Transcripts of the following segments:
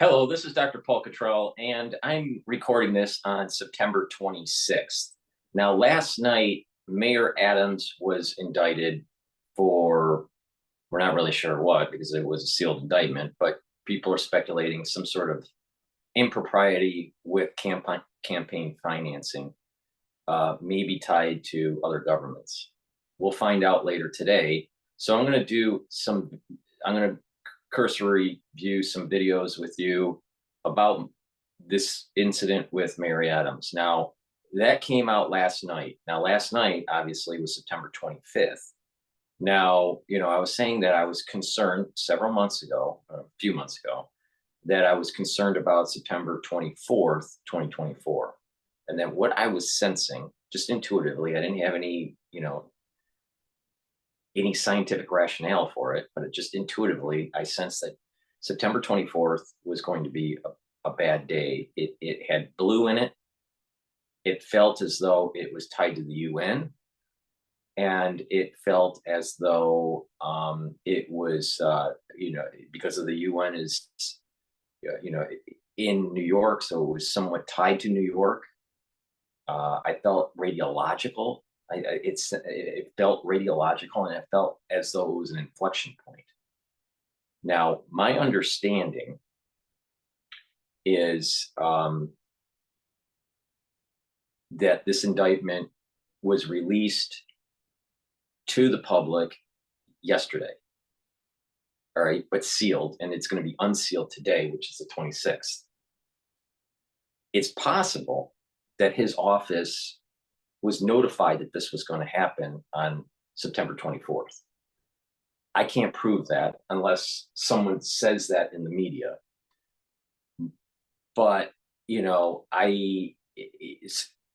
Hello, this is DrPaulCottrell, and I'm recording this on September 26th. Now, last night, Mayor Adams was indicted for, we're not really sure what, because it was a sealed indictment, but people are speculating some sort of impropriety with campaign financing, maybe tied to other governments. We'll find out later today. So I'm going to cursory view some videos with you about this incident with Mayor Adams. Now, that came out last night. Now, last night, obviously, was September 25th. Now, I was saying that I was concerned several months ago, a few months ago, that I was concerned about September 24th, 2024. And then what I was sensing, just intuitively, I didn't have any scientific rationale for it, but it just intuitively, I sensed that September 24th was going to be a bad day. It had blue in it. It felt as though it was tied to the UN. And it felt as though it was, because of the UN is, in New York, so it was somewhat tied to New York. I felt radiological. It felt radiological, and it felt as though it was an inflection point. Now, my understanding is that this indictment was released to the public yesterday, all right, but sealed, and it's going to be unsealed today, which is the 26th. It's possible that his office was notified that this was going to happen on September 24th. I can't prove that unless someone says that in the media. But,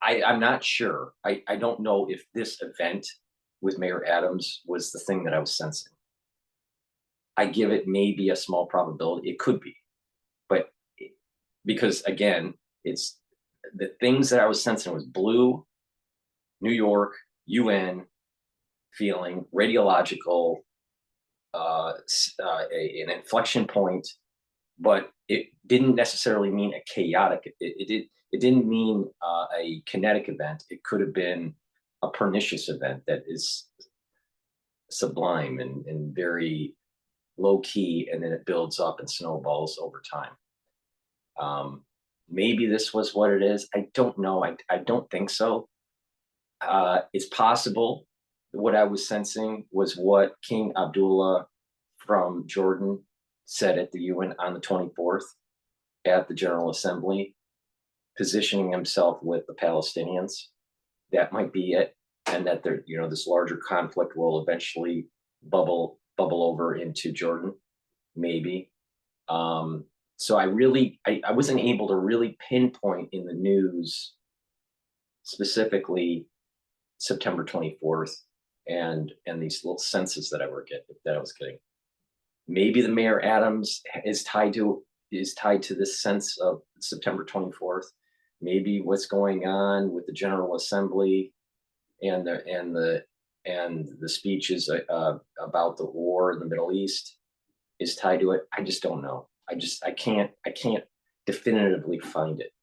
I'm not sure. I don't know if this event with Mayor Adams was the thing that I was sensing. I give it maybe a small probability. It could be. But because, again, it's the things that I was sensing was blue, New York, UN feeling, radiological, an inflection point, but it didn't necessarily mean a chaotic. It didn't mean a kinetic event. It could have been a pernicious event that is sublime and very low key, and then it builds up and snowballs over time. Maybe this was what it is. I don't know. I don't think so. It's possible what I was sensing was what King Abdullah from Jordan said at the UN on the 24th at the General Assembly, positioning himself with the Palestinians. That might be it, and that this larger conflict will eventually bubble over into Jordan, maybe. So I wasn't able to really pinpoint in the news specifically September 24th and these little senses that I was getting. Maybe the Mayor Adams is tied to this sense of September 24th. Maybe what's going on with the General Assembly and the speeches about the war in the Middle East is tied to it. I just don't know. I can't definitively find it.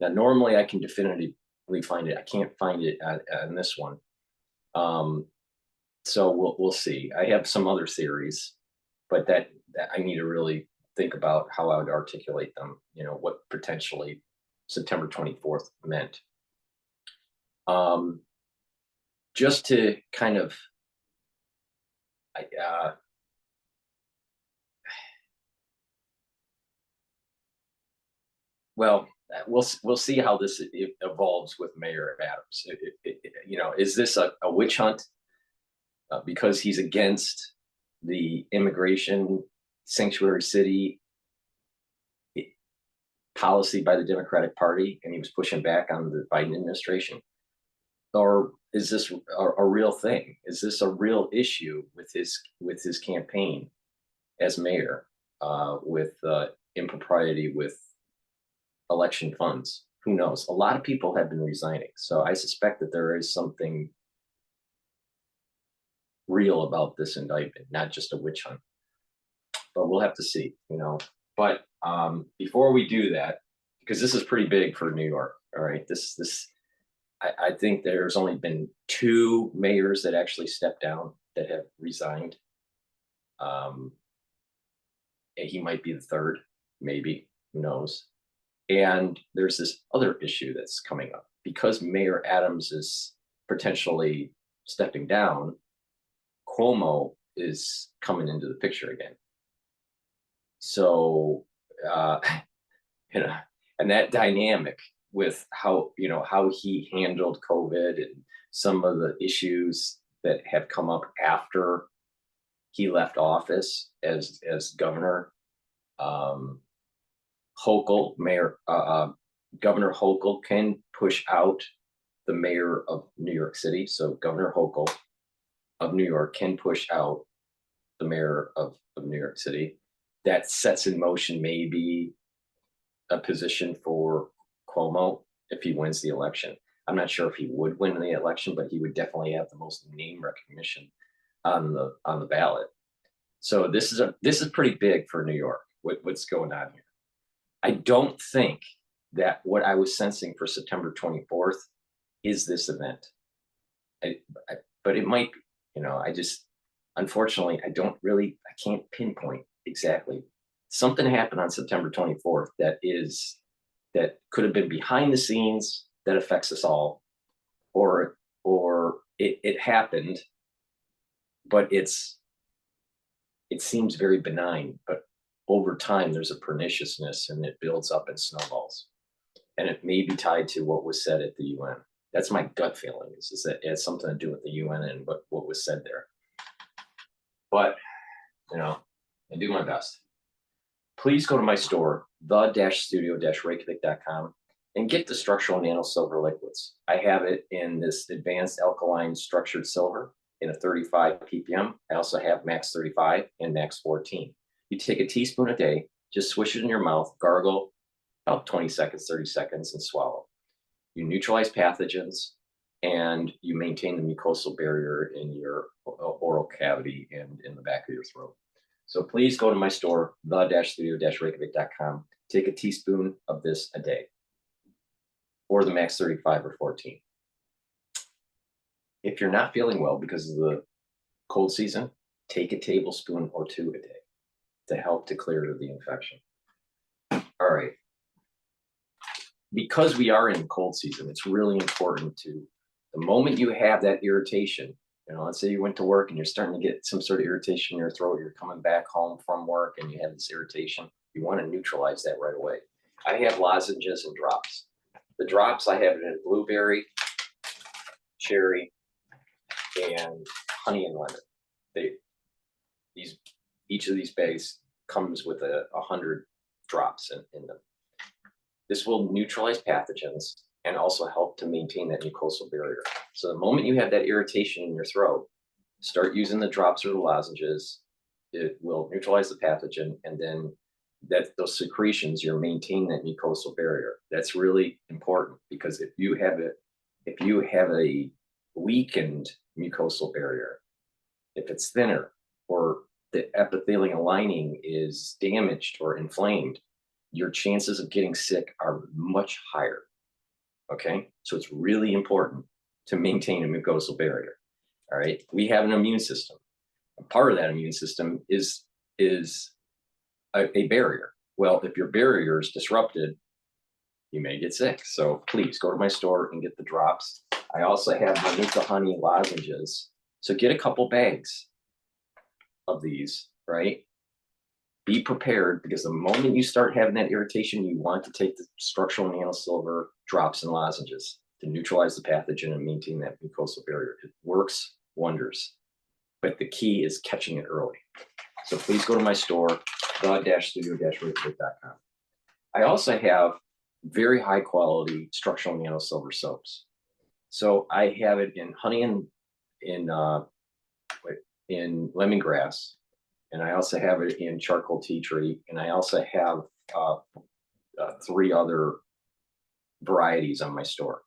Now, normally I can definitively find it. I can't find it on this one. So we'll see. I have some other theories, but that I need to really think about how I would articulate them. What potentially September 24th meant. Just to kind of, well, we'll see how this evolves with Mayor Adams. Is this a witch hunt because he's against the immigration sanctuary city policy by the Democratic Party, and he was pushing back on the Biden administration? Or is this a real thing? Is this a real issue with his campaign as mayor, with impropriety with election funds? Who knows? A lot of people have been resigning, so I suspect that there is something real about this indictment, not just a witch hunt. But we'll have to see. But Before we do that, because this is pretty big for New York, all right, I think there's only been 2 mayors that actually stepped down that have resigned. And he might be the 3rd, maybe, who knows. And there's this other issue that's coming up because Mayor Adams is potentially stepping down. Cuomo is coming into the picture again. So, you know, and that dynamic with how he handled COVID and some of the issues that have come up after he left office as governor. Governor Hochul can push out the mayor of New York City. So Governor Hochul of New York can push out the mayor of New York City. That sets in motion maybe a position for Cuomo if he wins the election. I'm not sure if he would win the election, but he would definitely have the most name recognition on the ballot. So this is pretty big for New York. What's going on here? I don't think that what I was sensing for September 24th is this event. But it might be, unfortunately, I can't pinpoint exactly. Something happened on September 24th that could have been behind the scenes that affects us all, or it happened, but it seems very benign, but over time there's a perniciousness and it builds up and snowballs. And it may be tied to what was said at the UN. That's my gut feeling, is that it has something to do with the UN and what was said there. But, I do my best. Please go to my store, the-studio-reykjavik.com, and get the structural nano silver liquids. I have it in this advanced alkaline structured silver in a 35 ppm. I also have max 35 and max 14. You take a teaspoon a day, just swish it in your mouth, gargle about 20 seconds, 30 seconds, and swallow. You neutralize pathogens and you maintain the mucosal barrier in your oral cavity and in the back of your throat. So please go to my store, the-studio-reykjavik.com. Take a teaspoon of this a day, or the max 35 or 14. If you're not feeling well because of the cold season, take a tablespoon or 2 a day to help to clear the infection. All right. Because we are in cold season, it's really important the moment you have that irritation, let's say you went to work and you're starting to get some sort of irritation in your throat, you're coming back home from work and you have this irritation, you want to neutralize that right away. I have lozenges and drops. The drops I have in blueberry, cherry, and honey and lemon. Each of these bags comes with 100 drops in them. This will neutralize pathogens and also help to maintain that mucosal barrier. So the moment you have that irritation in your throat, start using the drops or the lozenges. It will neutralize the pathogen, and then those secretions, you're maintaining that mucosal barrier. That's really important, because if you have a weakened mucosal barrier, if it's thinner, or the epithelial lining is damaged or inflamed, your chances of getting sick are much higher. Okay, so it's really important to maintain a mucosal barrier. All right, we have an immune system. A part of that immune system is a barrier. Well, if your barrier is disrupted, you may get sick. So please go to my store and get the drops. I also have Manuka honey lozenges. So get a couple bags of these, right? Be prepared, because the moment you start having that irritation, you want to take the structural nanosilver drops and lozenges to neutralize the pathogen and maintain that mucosal barrier. It works wonders, but the key is catching it early. So please go to my store, the-studio-reykjavik.com. I also have very high quality structural nanosilver soaps. So I have it in honey and in lemongrass. And I also have it in charcoal tea tree. And I also have 3 other varieties on my store.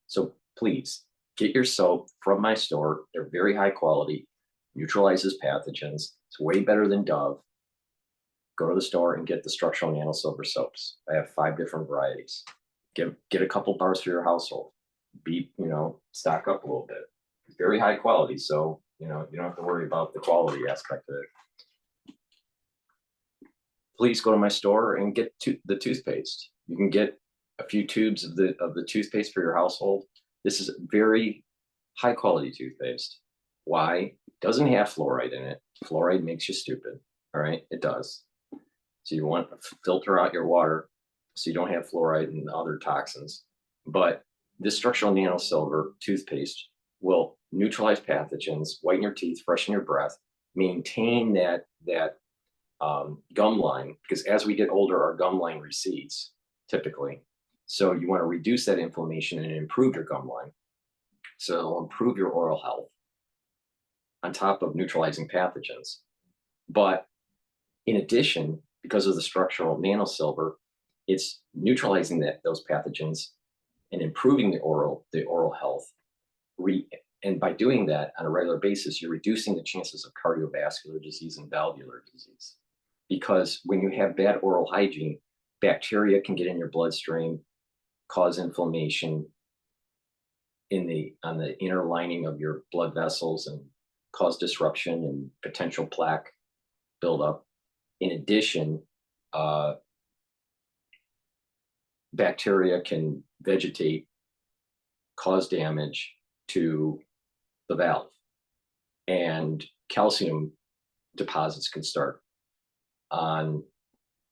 So please get your soap from my store. They're very high quality, neutralizes pathogens. It's way better than Dove. go to the store and get the structural nano silver soaps. I have 5 different varieties. Get a couple bars for your household. Stock up a little bit. It's very high quality, so you don't have to worry about the quality aspect of it. Please go to my store and get the toothpaste. You can get a few tubes of the toothpaste for your household. This is very high quality toothpaste. Why? It doesn't have fluoride in it. Fluoride makes you stupid. All right, it does. So you want to filter out your water so you don't have fluoride and other toxins. But this structural nano silver toothpaste will neutralize pathogens, whiten your teeth, freshen your breath, maintain that gum line, because as we get older, our gum line recedes typically. So you want to reduce that inflammation and improve your gum line. So it'll improve your oral health on top of neutralizing pathogens. But in addition, because of the structural nano silver, it's neutralizing those pathogens and improving the oral health. And by doing that on a regular basis, you're reducing the chances of cardiovascular disease and valvular disease. Because when you have bad oral hygiene, bacteria can get in your bloodstream, cause inflammation on the inner lining of your blood vessels and cause disruption and potential plaque buildup. In addition, bacteria can vegetate, cause damage to the valve, and calcium deposits can start on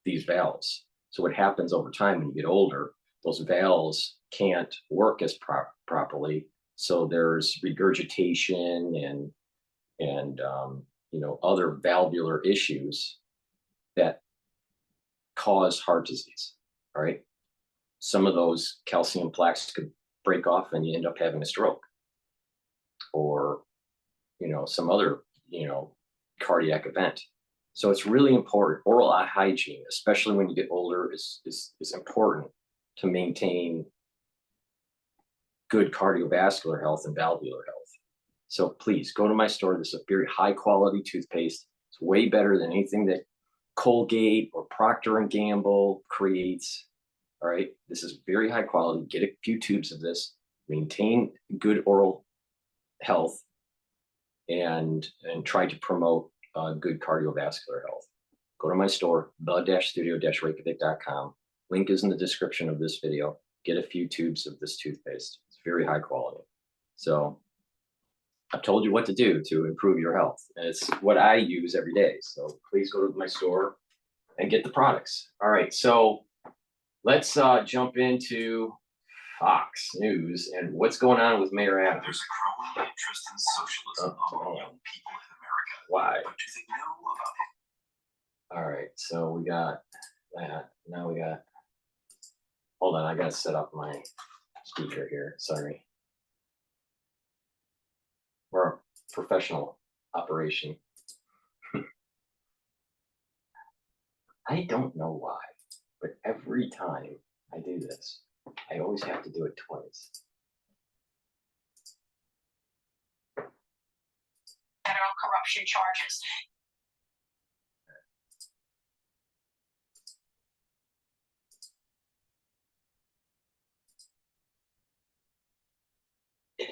these valves. So what happens over time when you get older, those valves can't work as properly. So there's regurgitation and other valvular issues that cause heart disease. All right. Some of those calcium plaques could break off and you end up having a stroke or, some other, cardiac event. So it's really important. Oral hygiene, especially when you get older, is important to maintain good cardiovascular health and valvular health. So please go to my store. This is a very high quality toothpaste. It's way better than anything that Colgate or Procter & Gamble creates. All right, this is very high quality. Get a few tubes of this, maintain good oral health, and try to promote good cardiovascular health. Go to my store, the-studio-reykjavik.com. Link is in the description of this video. Get a few tubes of this toothpaste. It's very high quality. So I've told you what to do to improve your health. And it's what I use every day. So please go to my store and get the products. All right, so let's jump into Fox News and what's going on with Mayor Adams. There's a growing interest in socialism among young people in America. Why? What do they know about it? All right, so we got that. Now we got, hold on, I got to set up my speaker here. Sorry. We're a professional operation. I don't know why, but every time I do this, I always have to do it twice. Federal corruption charges.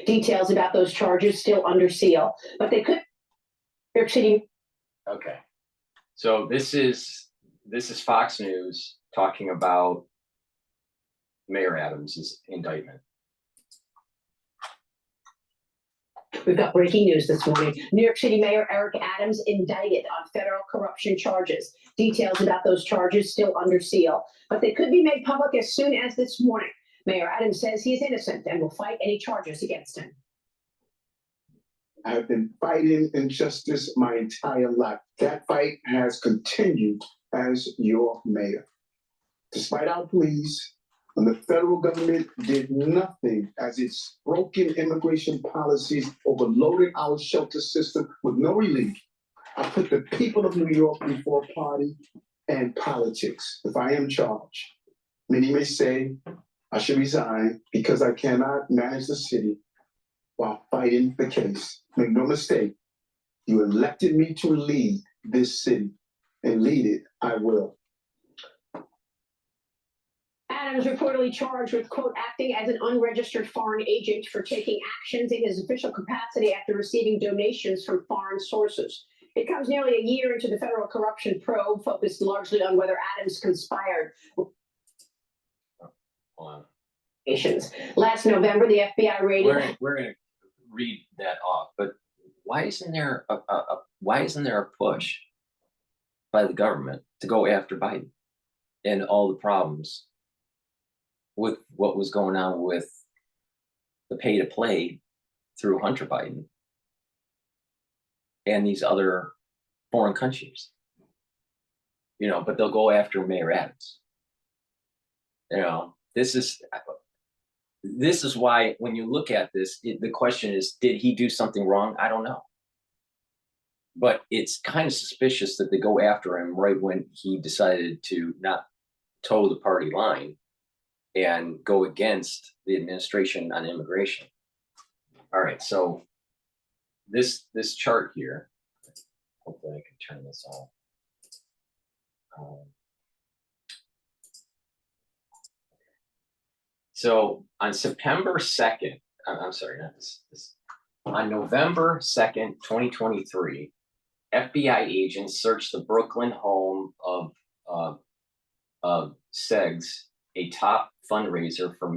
Details about those charges still under seal, but they could. New York City. Okay, so this is Fox News talking about Mayor Adams' indictment. We've got breaking news this morning. New York City Mayor Eric Adams indicted on federal corruption charges. Details about those charges still under seal, but they could be made public as soon as this morning. Mayor Adams says he is innocent and will fight any charges against him. I have been fighting injustice my entire life. That fight has continued as your mayor. Despite our pleas, when the federal government did nothing as its broken immigration policies overloaded our shelter system with no relief, I put the people of New York before party and politics. If I am charged, many may say I should resign because I cannot manage the city while fighting the case. Make no mistake, you elected me to lead this city. and lead it, I will. Adams reportedly charged with, quote, acting as an unregistered foreign agent for taking actions in his official capacity after receiving donations from foreign sources. It comes nearly a year into the federal corruption probe, focused largely on whether Adams conspired. Last November, the FBI raided. We're gonna read that off, but why isn't there a push by the government to go after Biden and all the problems with what was going on with the pay to play through Hunter Biden and these other foreign countries? You know, but they'll go after Mayor Adams. You know, this is why when you look at this, the question is, did he do something wrong? I don't know. But it's kind of suspicious that they go after him right when he decided to not toe the party line and go against the administration on immigration. All right, so this chart here, hopefully I can turn this on. So on September 2nd, I'm sorry, not this, on November 2nd, 2023, FBI agents searched the Brooklyn home of Segs, a top fundraiser for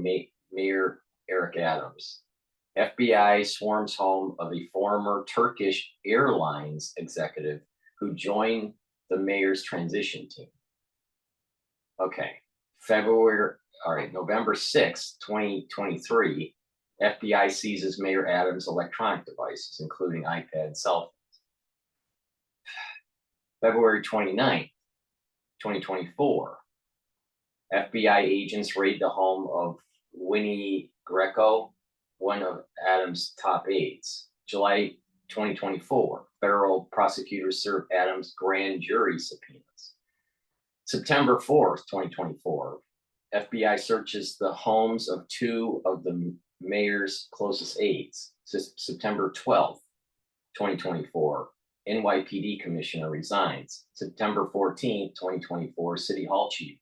Mayor Eric Adams. FBI swarms home of a former Turkish Airlines executive who joined the mayor's transition team. Okay, November 6th, 2023, FBI seizes Mayor Adams' electronic devices, including iPad and cell phones. February 29th, 2024, FBI agents raid the home of Winnie Greco, one of Adams' top aides. July 2024, federal prosecutors serve Adams grand jury subpoenas. September 4th, 2024, FBI searches the homes of two of the mayor's closest aides. September 12th, 2024, NYPD commissioner resigns. September 14th, 2024, City Hall chief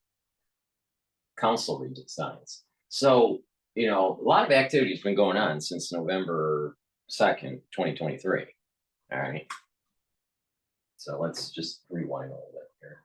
council resigns. So, you know, a lot of activity has been going on since November 2nd, 2023. All right. So let's just rewind a little bit here.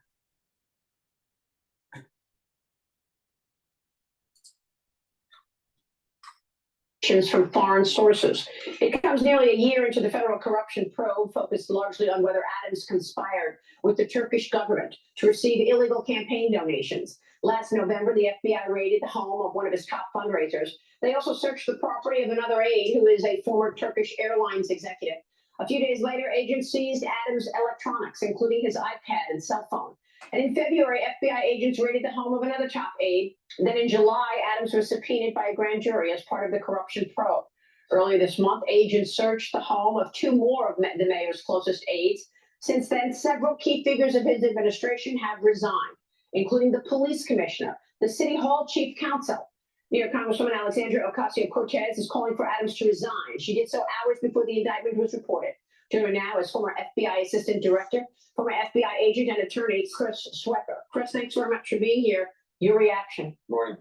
From foreign sources. It comes nearly a year into the federal corruption probe, focused largely on whether Adams conspired with the Turkish government to receive illegal campaign donations. Last November, the FBI raided the home of one of his top fundraisers. They also searched the property of another aide who is a former Turkish Airlines executive. A few days later, agents seized Adams' electronics, including his iPad and cell phone. And in February, FBI agents raided the home of another top aide. Then in July, Adams was subpoenaed by a grand jury as part of the corruption probe. Earlier this month, agents searched the home of two more of the mayor's closest aides. Since then, several key figures of his administration have resigned, including the police commissioner, the city hall chief counsel. New York Congresswoman Alexandria Ocasio-Cortez is calling for Adams to resign. She did so hours before the indictment was reported. Joining now is former FBI assistant director, former FBI agent and attorney Chris Swecker. Chris, thanks very much for being here. Your reaction? Morning.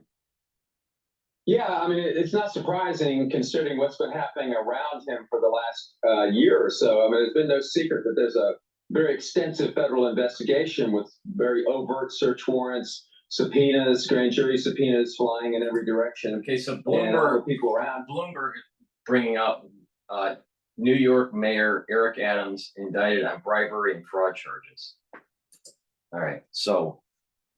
Yeah, I mean, it's not surprising considering what's been happening around him for the last year or so. I mean, it's been no secret that there's a very extensive federal investigation with very overt search warrants, subpoenas, grand jury subpoenas flying in every direction. Okay, so Bloomberg, people around. Bloomberg bringing up New York Mayor Eric Adams indicted on bribery and fraud charges. All right, so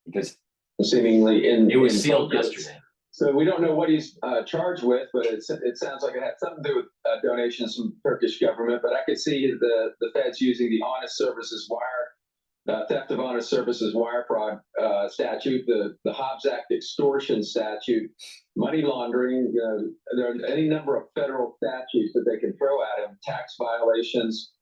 because seemingly it was in sealed focus. yesterday. So we don't know what he's charged with, but it sounds like it had something to do with donations from Turkish government. But I could see the feds using the honest services wire, theft of honest services wire fraud statute, the Hobbs Act extortion statute, money laundering. There are any number of federal statutes that they can throw at him: tax violations,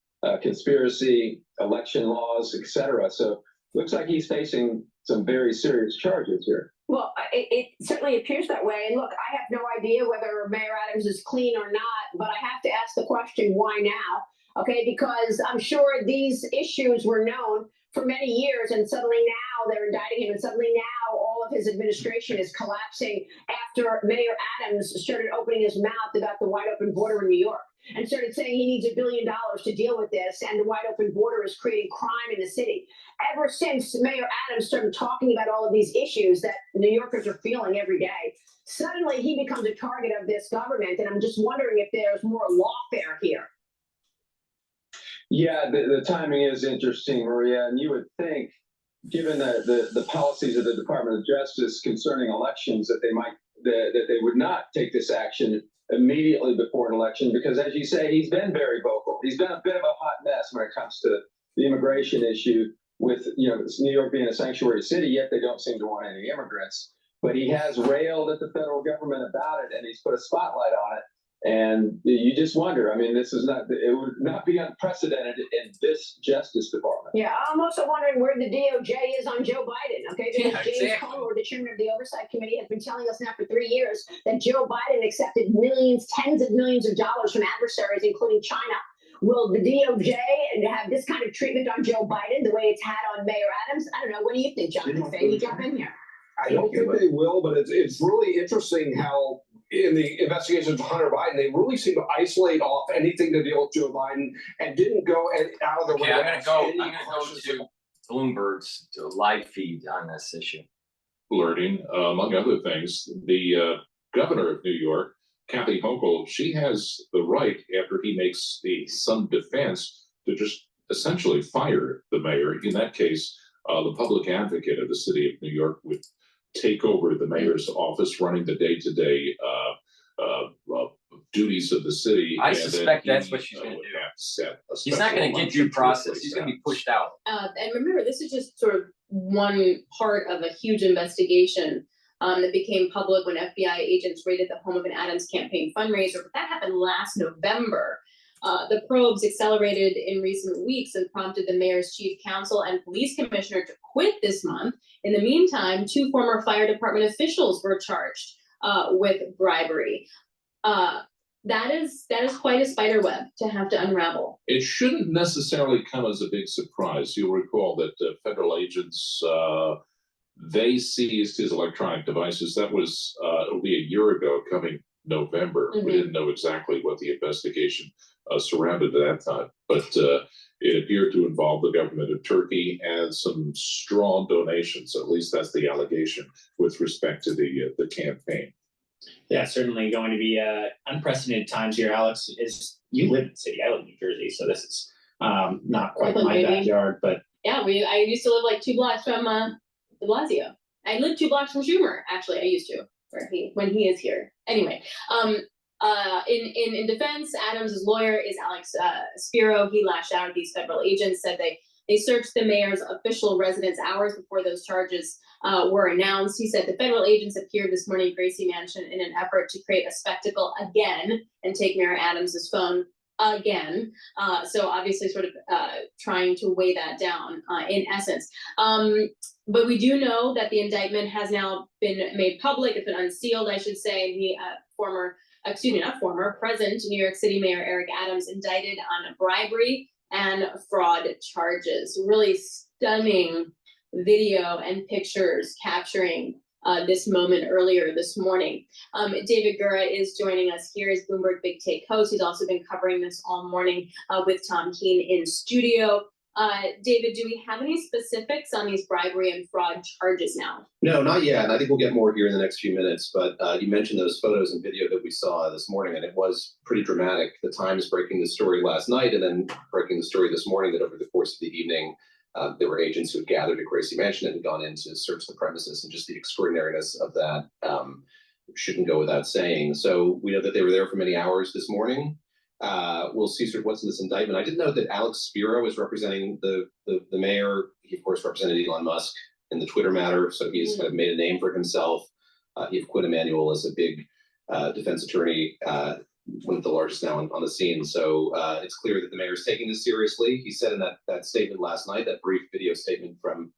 conspiracy, election laws, etc. So looks like he's facing some very serious charges here. Well, it certainly appears that way. And look, I have no idea whether Mayor Adams is clean or not, but I have to ask the question, why now? Okay, because I'm sure these issues were known for many years, and suddenly now they're indicting him, and suddenly now all of his administration is collapsing after Mayor Adams started opening his mouth about the wide open border in New York and started saying he needs $1 billion to deal with this, and the wide open border is creating crime in the city. Ever since Mayor Adams started talking about all of these issues that New Yorkers are feeling every day, suddenly he becomes a target of this government, and I'm just wondering if there's more lawfare here. Yeah, the timing is interesting, Maria, and you would think, given the policies of the Department of Justice concerning elections, that they would not take this action immediately before an election, because, as you say, he's been very vocal. He's been a bit of a hot mess when it comes to the immigration issue, with New York being a sanctuary city, yet they don't seem to want any immigrants. But he has railed at the federal government about it, and he's put a spotlight on it. And you just wonder, I mean, it would not be unprecedented in this Justice Department. Yeah, I'm also wondering where the DOJ is on Joe Biden, okay? Because Yeah, James exactly. Comer, the chairman of the Oversight Committee, has been telling us now for 3 years that Joe Biden accepted millions, tens of millions of dollars from adversaries, including China. Will the DOJ have this kind of treatment on Joe Biden the way it's had on Mayor Adams? I don't know. What do you think, Jonathan Fay? You jump in here. I don't think they will, but it's really interesting how in the investigations of Hunter Biden, they really seem to isolate off anything to deal with Joe Biden and didn't go out of their way. Okay, to I'm ask gonna any go questions to Bloomberg's live feed on this issue. Learning, among other things, the governor of New York, Kathy Hochul, she has the right, after he makes some defense, to just essentially fire the mayor. In that case, the public advocate of the city of New York would take over the mayor's office, running the day-to-day duties of the city. I and suspect then that's what she's going to would do. have to set a He's not special going to get election due process. replace He's going to be that. pushed out. And remember, this is just sort of one part of a huge investigation that became public when FBI agents raided the home of an Adams campaign fundraiser. But that happened last November. The probes accelerated in recent weeks and prompted the mayor's chief counsel and police commissioner to quit this month. In the meantime, 2 former fire department officials were charged with bribery. That is quite a spider web to have to unravel. It shouldn't necessarily come as a big surprise. You'll recall that federal agents, they seized his electronic devices. That was, it'll be a year ago, coming November. Mhm. We didn't know exactly what the investigation surrounded at that time, but it appeared to involve the government of Turkey and some strong donations. At least that's the allegation with respect to the campaign. Yeah, certainly going to be unprecedented times here. Alex, you live in the city. I live in New Jersey, so this is not quite Brooklyn, my baby. backyard, but Yeah, I used to live like 2 blocks from de Blasio. I lived 2 blocks from Schumer, actually. I used to, when he is here. Anyway, in defense, Adams' lawyer is Alex Spiro. He lashed out at these federal agents, said they searched the mayor's official residence hours before those charges were announced. He said the federal agents appeared this morning at Gracie Mansion in an effort to create a spectacle again and take Mayor Adams' phone again. So obviously sort of trying to weigh that down in essence. But we do know that the indictment has now been made public. It's been unsealed, I should say. And present New York City Mayor Eric Adams indicted on bribery and fraud charges. Really stunning video and pictures capturing this moment earlier this morning. David Gura is joining us here as Bloomberg Big Take host. He's also been covering this all morning with Tom Keene in studio. David, do we have any specifics on these bribery and fraud charges now? No, not yet. And I think we'll get more here in the next few minutes. But you mentioned those photos and video that we saw this morning, and it was pretty dramatic. The Times breaking the story last night and then breaking the story this morning that over the course of the evening, there were agents who had gathered at Gracie Mansion and had gone in to search the premises, and just the extraordinariness of that shouldn't go without saying. So we know that they were there for many hours this morning. We'll see sort of what's in this indictment. I did note that Alex Spiro is representing the mayor. He, of course, represented Elon Musk in the Twitter matter, so he's kind of made a name for himself. He had quit Emmanuel as a big defense attorney, one of the largest now on the scene. So it's clear that the mayor is taking this seriously. He said in that statement last night, that brief video statement from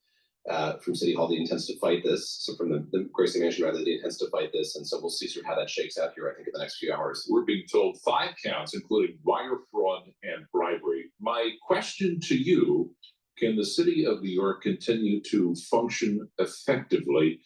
City Hall, that he intends to fight this. So from the Gracie Mansion, rather, that he intends to fight this. And so we'll see sort of how that shakes out here, I think, in the next few hours. We're being told 5 counts, including wire fraud and bribery. My question to you, can the city of New York continue to function effectively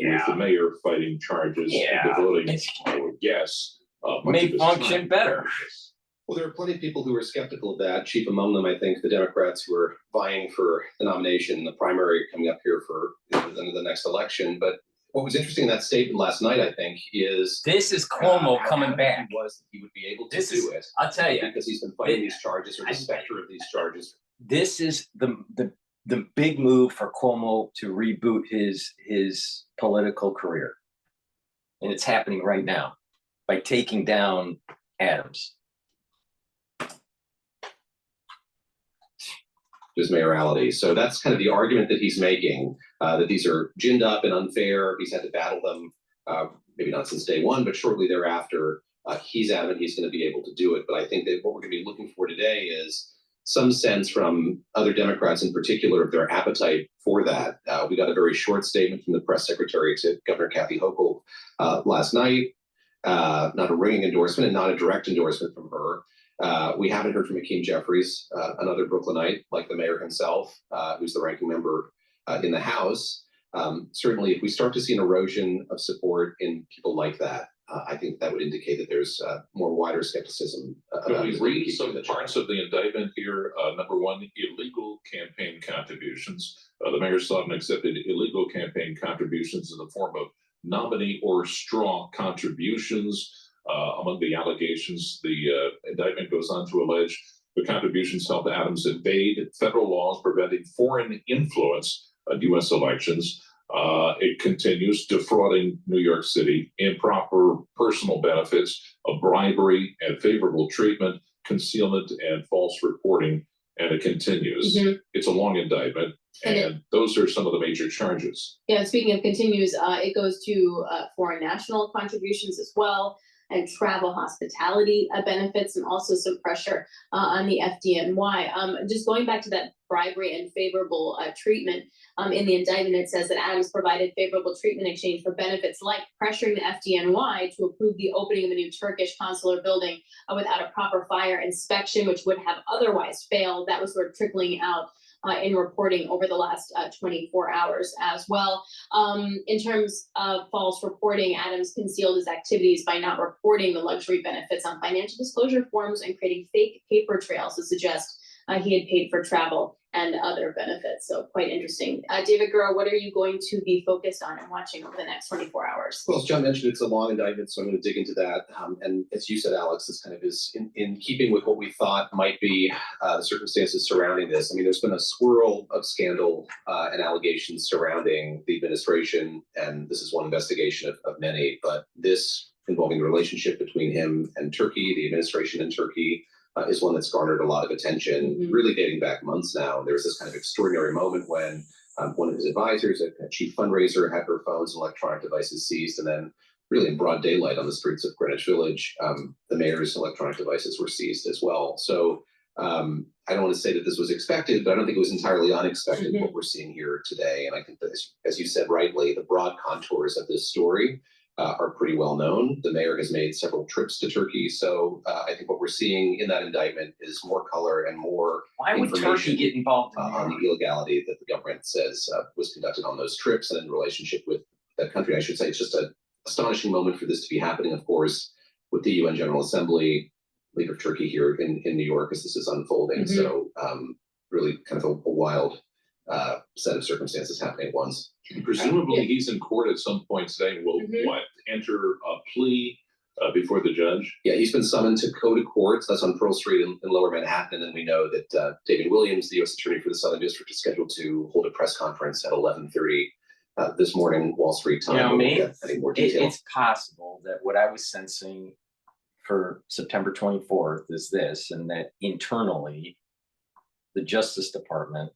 with the mayor fighting charges and devoting, I would guess, much of May his function time better. to this? Well, there are plenty of people who are skeptical of that. Chief among them, I think, the Democrats who are vying for the nomination, the primary coming up here for the next election. But what was interesting in that statement last night, I think, is This is Cuomo how coming happy back. he was that he would be able to This do it I'll tell you, because he's been fighting these charges or the specter of these charges. this is the big move for Cuomo to reboot his political career. And it's happening right now by taking down Adams. His mayoralty. So that's kind of the argument that he's making, that these are ginned up and unfair. He's had to battle them, maybe not since day one, but shortly thereafter. He's adamant he's going to be able to do it. But I think that what we're going to be looking for today is some sense from other Democrats in particular of their appetite for that. We got a very short statement from the press secretary to Governor Kathy Hochul last night. Not a ringing endorsement and not a direct endorsement from her. We haven't heard from Hakeem Jeffries, another Brooklynite, like the mayor himself, who's the ranking member in the House. Certainly, if we start to see an erosion of support in people like that, I think that would indicate that there's more wider skepticism. Can we read some parts of the indictment here? Number one, illegal campaign contributions. The mayor sought and accepted illegal campaign contributions in the form of nominee or straw contributions. Among the allegations, the indictment goes on to allege the contributions helped Adams evade federal laws preventing foreign influence on U.S. elections. It continues defrauding New York City, improper personal benefits, a bribery and favorable treatment, concealment and false reporting, and it continues. It's a long indictment, and those are some of the major charges. Yeah, speaking of continues, it goes to foreign national contributions as well, and travel hospitality benefits, and also some pressure on the FDNY. Just going back to that bribery and favorable treatment, in the indictment, it says that Adams provided favorable treatment in exchange for benefits like pressuring the FDNY to approve the opening of a new Turkish consular building without a proper fire inspection, which would have otherwise failed. That was sort of trickling out in reporting over the last 24 hours as well. In terms of false reporting, Adams concealed his activities by not reporting the luxury benefits on financial disclosure forms and creating fake paper trails to suggest he had paid for travel and other benefits. So quite interesting. David Gurrow, what are you going to be focused on and watching over the next 24 hours? Well, as John mentioned, it's a long indictment, so I'm going to dig into that. And as you said, Alex, this kind of is in keeping with what we thought might be the circumstances surrounding this. I mean, there's been a swirl of scandal and allegations surrounding the administration, and this is one investigation of many, but this involving the relationship between him and Turkey, the administration in Turkey, is one that's garnered a lot of attention, really dating back months now. There was this kind of extraordinary moment when one of his advisors, a chief fundraiser, had her phones and electronic devices seized, and then really in broad daylight on the streets of Greenwich Village, the mayor's electronic devices were seized as well. So I don't want to say that this was expected, but I don't think it was entirely unexpected what we're seeing here today. And I think that, as you said rightly, the broad contours of this story are pretty well known. The mayor has made several trips to Turkey. So I think what we're seeing in that indictment is more color and more Why would Turkey get involved in on the illegality that the government says was conducted on those trips and in relationship with that country. I should say it's just an astonishing moment for this to be happening, of course, with the UN General Assembly, leader of Turkey here in New York as this is unfolding. So really kind of a wild set of circumstances happening at once. Presumably, he's in court at some point today. Will what enter a plea before the judge? Yeah, he's been summoned to go to court. That's on Pearl Street in Lower Manhattan. And then we know that David Williams, the U.S. Attorney for the Southern District, is scheduled to hold a press conference at 11:30 this morning, Wall Street time. You know, we'll get any more detail. It's possible that what I was sensing for September 24th is this, and that internally, the Justice Department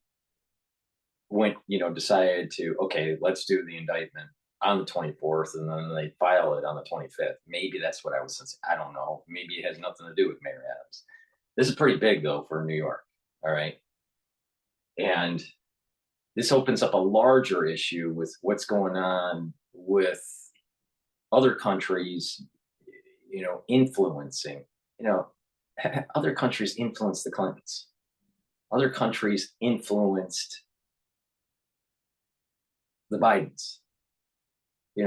decided to, okay, let's do the indictment on the 24th, and then they file it on the 25th. Maybe that's what I was sensing. I don't know. Maybe it has nothing to do with Mayor Adams. This is pretty big, though, for New York. All right. And this opens up a larger issue with what's going on with other countries, influencing, other countries influence the Clintons. Other countries influenced the Bidens.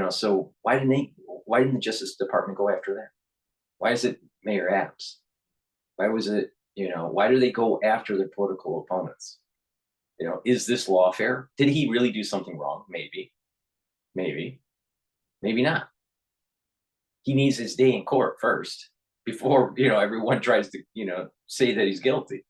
So why didn't the Justice Department go after that? Why is it Mayor Adams? Why was it, why do they go after their political opponents? Is this lawfare? Did he really do something wrong? Maybe not. He needs his day in court first before, everyone tries to, say that he's guilty.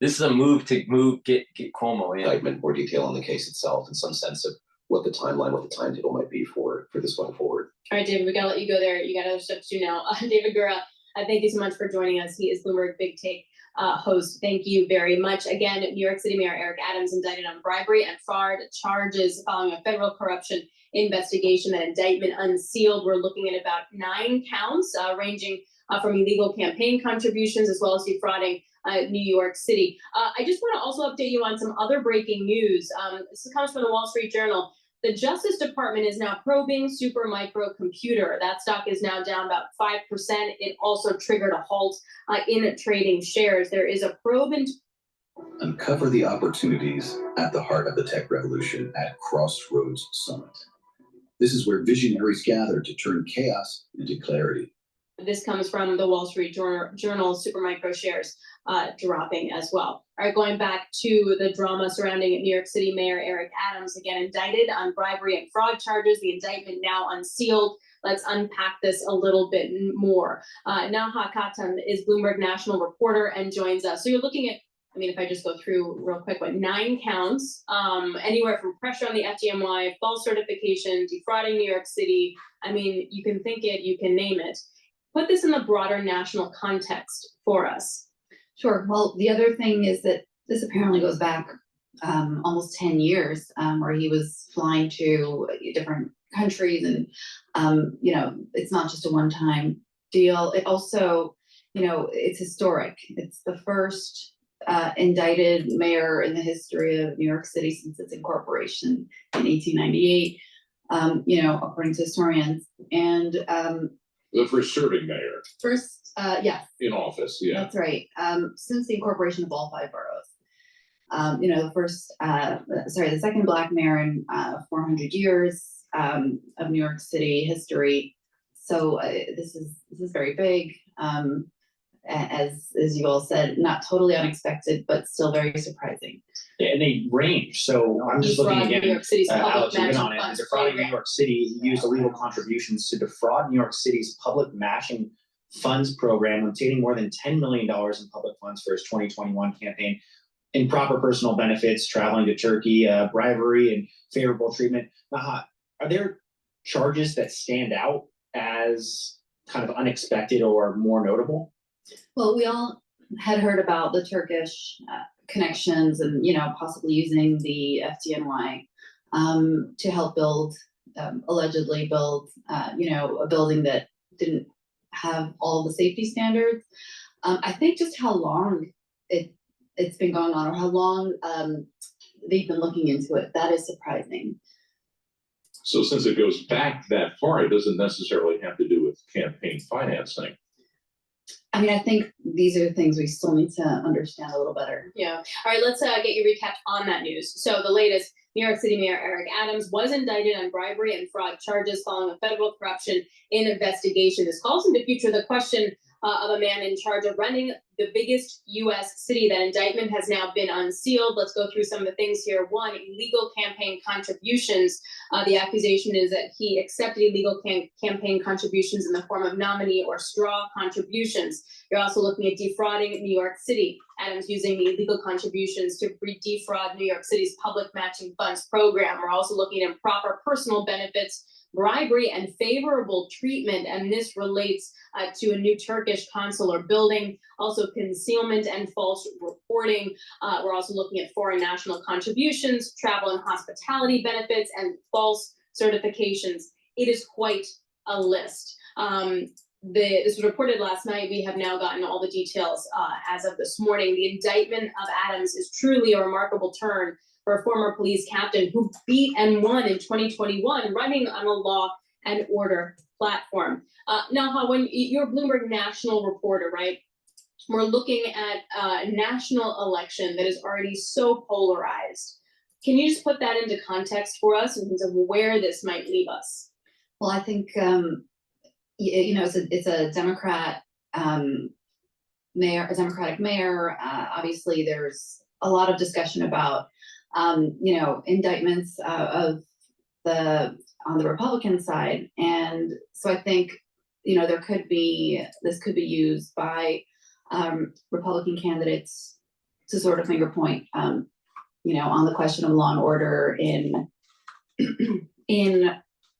This is a move to get Cuomo in. Indictment, more detail on the case itself and some sense of what the timeline, what the timetable might be for this going forward. All right, David, we gotta let you go there. You got other stuff to do now. David Gura, thank you so much for joining us. He is Bloomberg Big Take host. Thank you very much. Again, New York City Mayor Eric Adams indicted on bribery and fraud charges following a federal corruption investigation. That indictment unsealed. We're looking at about 9 counts, ranging from illegal campaign contributions as well as defrauding New York City. I just want to also update you on some other breaking news. This comes from the Wall Street Journal. The Justice Department is now probing Supermicro Computer. That stock is now down about 5%. It also triggered a halt in trading shares. There is a probe into Uncover the opportunities at the heart of the tech revolution at Crossroads Summit. This is where visionaries gather to turn chaos into clarity. This comes from the Wall Street Journal. Supermicro shares dropping as well. All right, going back to the drama surrounding New York City Mayor Eric Adams, again indicted on bribery and fraud charges. The indictment now unsealed. Let's unpack this a little bit more. Naha Katan is Bloomberg national reporter and joins us. So you're looking at, if I just go through real quick, 9 counts, anywhere from pressure on the FDNY, false certification, defrauding New York City. You can think it, you can name it. Put this in the broader national context for us. Sure. Well, the other thing is that this apparently goes back almost 10 years, where he was flying to different countries, and it's not just a one-time deal. It also, it's historic. It's the first indicted mayor in the history of New York City since its incorporation in 1898. According to historians, and the first serving mayor yes. in office, yeah. That's right. Since the incorporation of all 5 boroughs. The second Black mayor in 400 years of New York City history. So this is very big. As you all said, not totally unexpected, but still very surprising. Yeah, and they range. So I'm just looking again. New York City's Alex, public you've been on matching it. funds Defrauding program. New York City, he used illegal contributions to defraud New York City's public matching funds program, obtaining more than $10 million in public funds for his 2021 campaign. Improper personal benefits, traveling to Turkey, bribery, and favorable treatment. Naha, are there charges that stand out as kind of unexpected or more notable? Well, we all had heard about the Turkish connections and, possibly using the FDNY to help allegedly build, a building that didn't have all the safety standards. I think just how long it's been going on, or how long they've been looking into it, that is surprising. So since it goes back that far, it doesn't necessarily have to do with campaign financing. I think these are things we still need to understand a little better. Yeah. All right, let's get you recapped on that news. So the latest, New York City Mayor Eric Adams was indicted on bribery and fraud charges following a federal corruption investigation. This calls into future the question of a man in charge of running the biggest U.S. city. That indictment has now been unsealed. Let's go through some of the things here. 1, illegal campaign contributions. The accusation is that he accepted illegal campaign contributions in the form of nominee or straw contributions. You're also looking at defrauding New York City. Adams using the illegal contributions to defraud New York City's public matching funds program. We're also looking at improper personal benefits, bribery, and favorable treatment, and this relates to a new Turkish consular building. Also concealment and false reporting. We're also looking at foreign national contributions, travel and hospitality benefits, and false certifications. It is quite a list. This was reported last night. We have now gotten all the details as of this morning. The indictment of Adams is truly a remarkable turn for a former police captain who beat and won in 2021, running on a law and order platform. Now, when you're a Bloomberg national reporter, right? we're looking at a national election that is already so polarized. Can you just put that into context for us in terms of where this might leave us? Well, I think, it's a Democrat mayor, a Democratic mayor. Obviously, there's a lot of discussion about, indictments on the Republican side. And so I think, this could be used by Republican candidates to sort of finger point, on the question of law and order in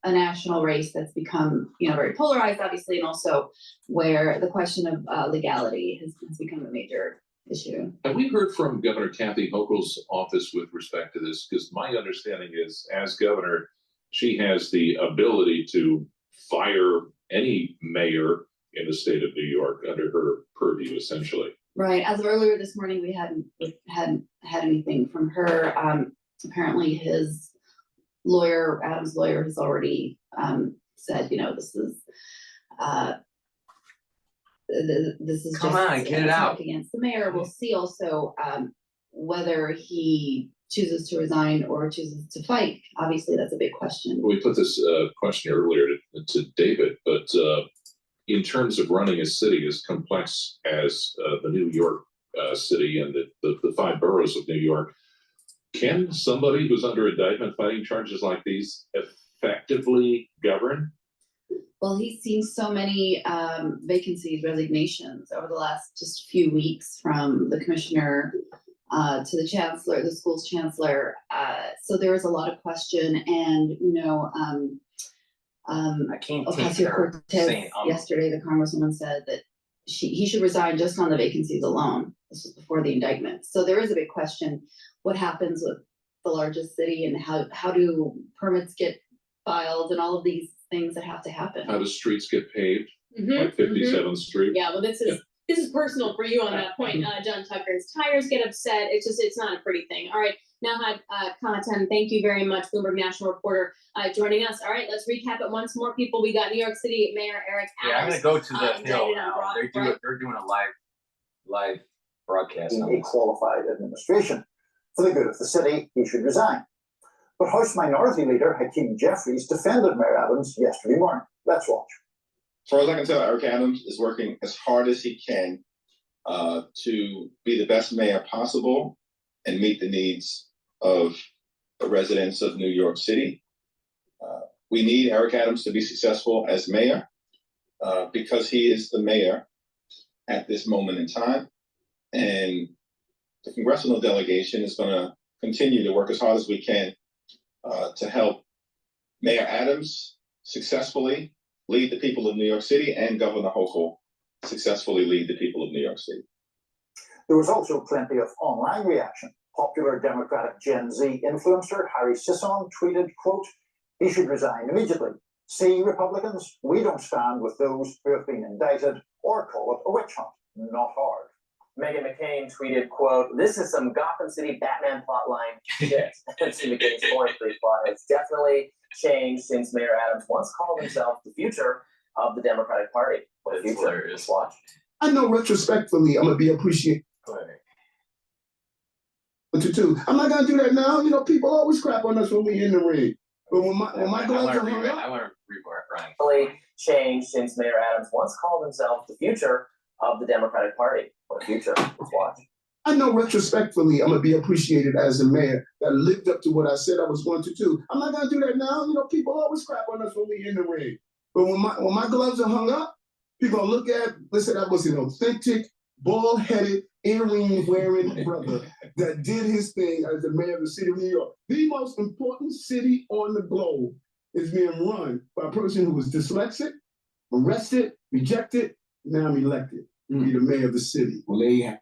a national race that's become, very polarized, obviously, and also where the question of legality has become a major issue. Have we heard from Governor Kathy Hochul's office with respect to this? Because my understanding is, as governor, she has the ability to fire any mayor in the state of New York under her purview, essentially. Right. As of earlier this morning, we hadn't had anything from her. Apparently, his lawyer, Adam's lawyer, has already said, this is Come just on, get it an attack out. against the mayor. We'll see also whether he chooses to resign or chooses to fight. Obviously, that's a big question. We put this question earlier to David, but in terms of running a city as complex as the New York city and the 5 boroughs of New York, can somebody who's under indictment fighting charges like these effectively govern? Well, he's seen so many vacancies, resignations over the last just few weeks, from the commissioner to the chancellor, the school's chancellor. So there is a lot of question, and I can't take Ocasio her Cortez saying, yesterday, the congresswoman said that he should resign just on the vacancies alone. This was before the indictment. So there is a big question: what happens with the largest city, and how do permits get filed, and all of these things that have to happen. How do streets get paved, Mhm, like 57th Street? Yeah, well, this is personal for you on that point, John Tucker's tires get upset. It's not a pretty thing. All right, now Cotton, thank you very much, Bloomberg National reporter, joining us. All right, let's recap it once more, people. We got New York City Mayor Eric Adams. Yeah, I'm gonna go to the indicted Hill on now. Broad- They're doing a live broadcast on a this. qualified administration. For the good of the city, he should resign. But House Minority Leader Hakeem Jeffries defended Mayor Adams yesterday morning. Let's watch. As far as I can tell, Eric Adams is working as hard as he can to be the best mayor possible and meet the needs of the residents of New York City. We need Eric Adams to be successful as mayor because he is the mayor at this moment in time. And the congressional delegation is going to continue to work as hard as we can to help Mayor Adams successfully lead the people of New York City and Governor Hochul successfully lead the people of New York City. There was also plenty of online reaction. Popular Democratic Gen Z influencer Harry Sisson tweeted, quote, "He should resign immediately. See, Republicans, we don't stand with those who have been indicted or call it a witch hunt. Not hard." Meghan McCain tweeted, quote, "This is some Gotham City Batman plotline shit." See, McCain's point for the plot has definitely changed since Mayor Adams once called himself the future of the Democratic Party. What That's future? hilarious. Just watch. I know retrospectively I'm gonna be appreciated. Go ahead. Too. I'm not gonna do that now. People always crap on us when we in the ring. But when my gloves are hung up, I want to rewind. Definitely changed since Mayor Adams once called himself the future of the Democratic Party. What future? Just watch. I know retrospectively I'm gonna be appreciated as a mayor that lived up to what I said I was going to do. I'm not gonna do that now. People always crap on us when we in the ring. But when my gloves are hung up, people gonna look at, listen, that was an authentic, bald-headed, earring wearing brother that did his thing as the mayor of the city of New York. The most important city on the globe is being run by a person who was dyslexic, arrested, rejected. Now I'm elected to be the mayor of the city. Well, there you have it.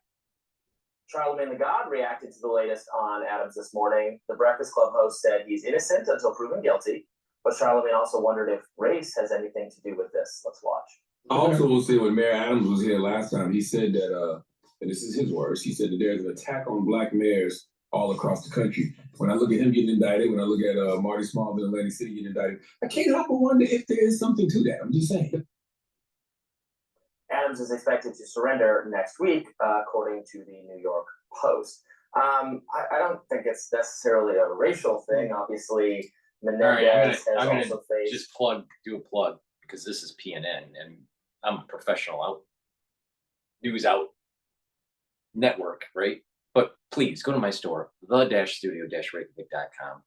Charlemagne the God reacted to the latest on Adams this morning. The Breakfast Club host said he's innocent until proven guilty, but Charlemagne also wondered if race has anything to do with this. Let's watch. I also will say when Mayor Adams was here last time, he said that, and this is his words, he said that there's an attack on Black mayors all across the country. When I look at him getting indicted, when I look at Marty Small in Atlantic City getting indicted, I can't help but wonder if there is something to that. I'm just saying. Adams is expected to surrender next week, according to the New York Post. I don't think it's necessarily a racial thing. Obviously, Menendez I'm gonna has also faced. just do a plug because this is PNN and I'm a professional news network, right? But please go to my store, the-studio-reykjavik.com.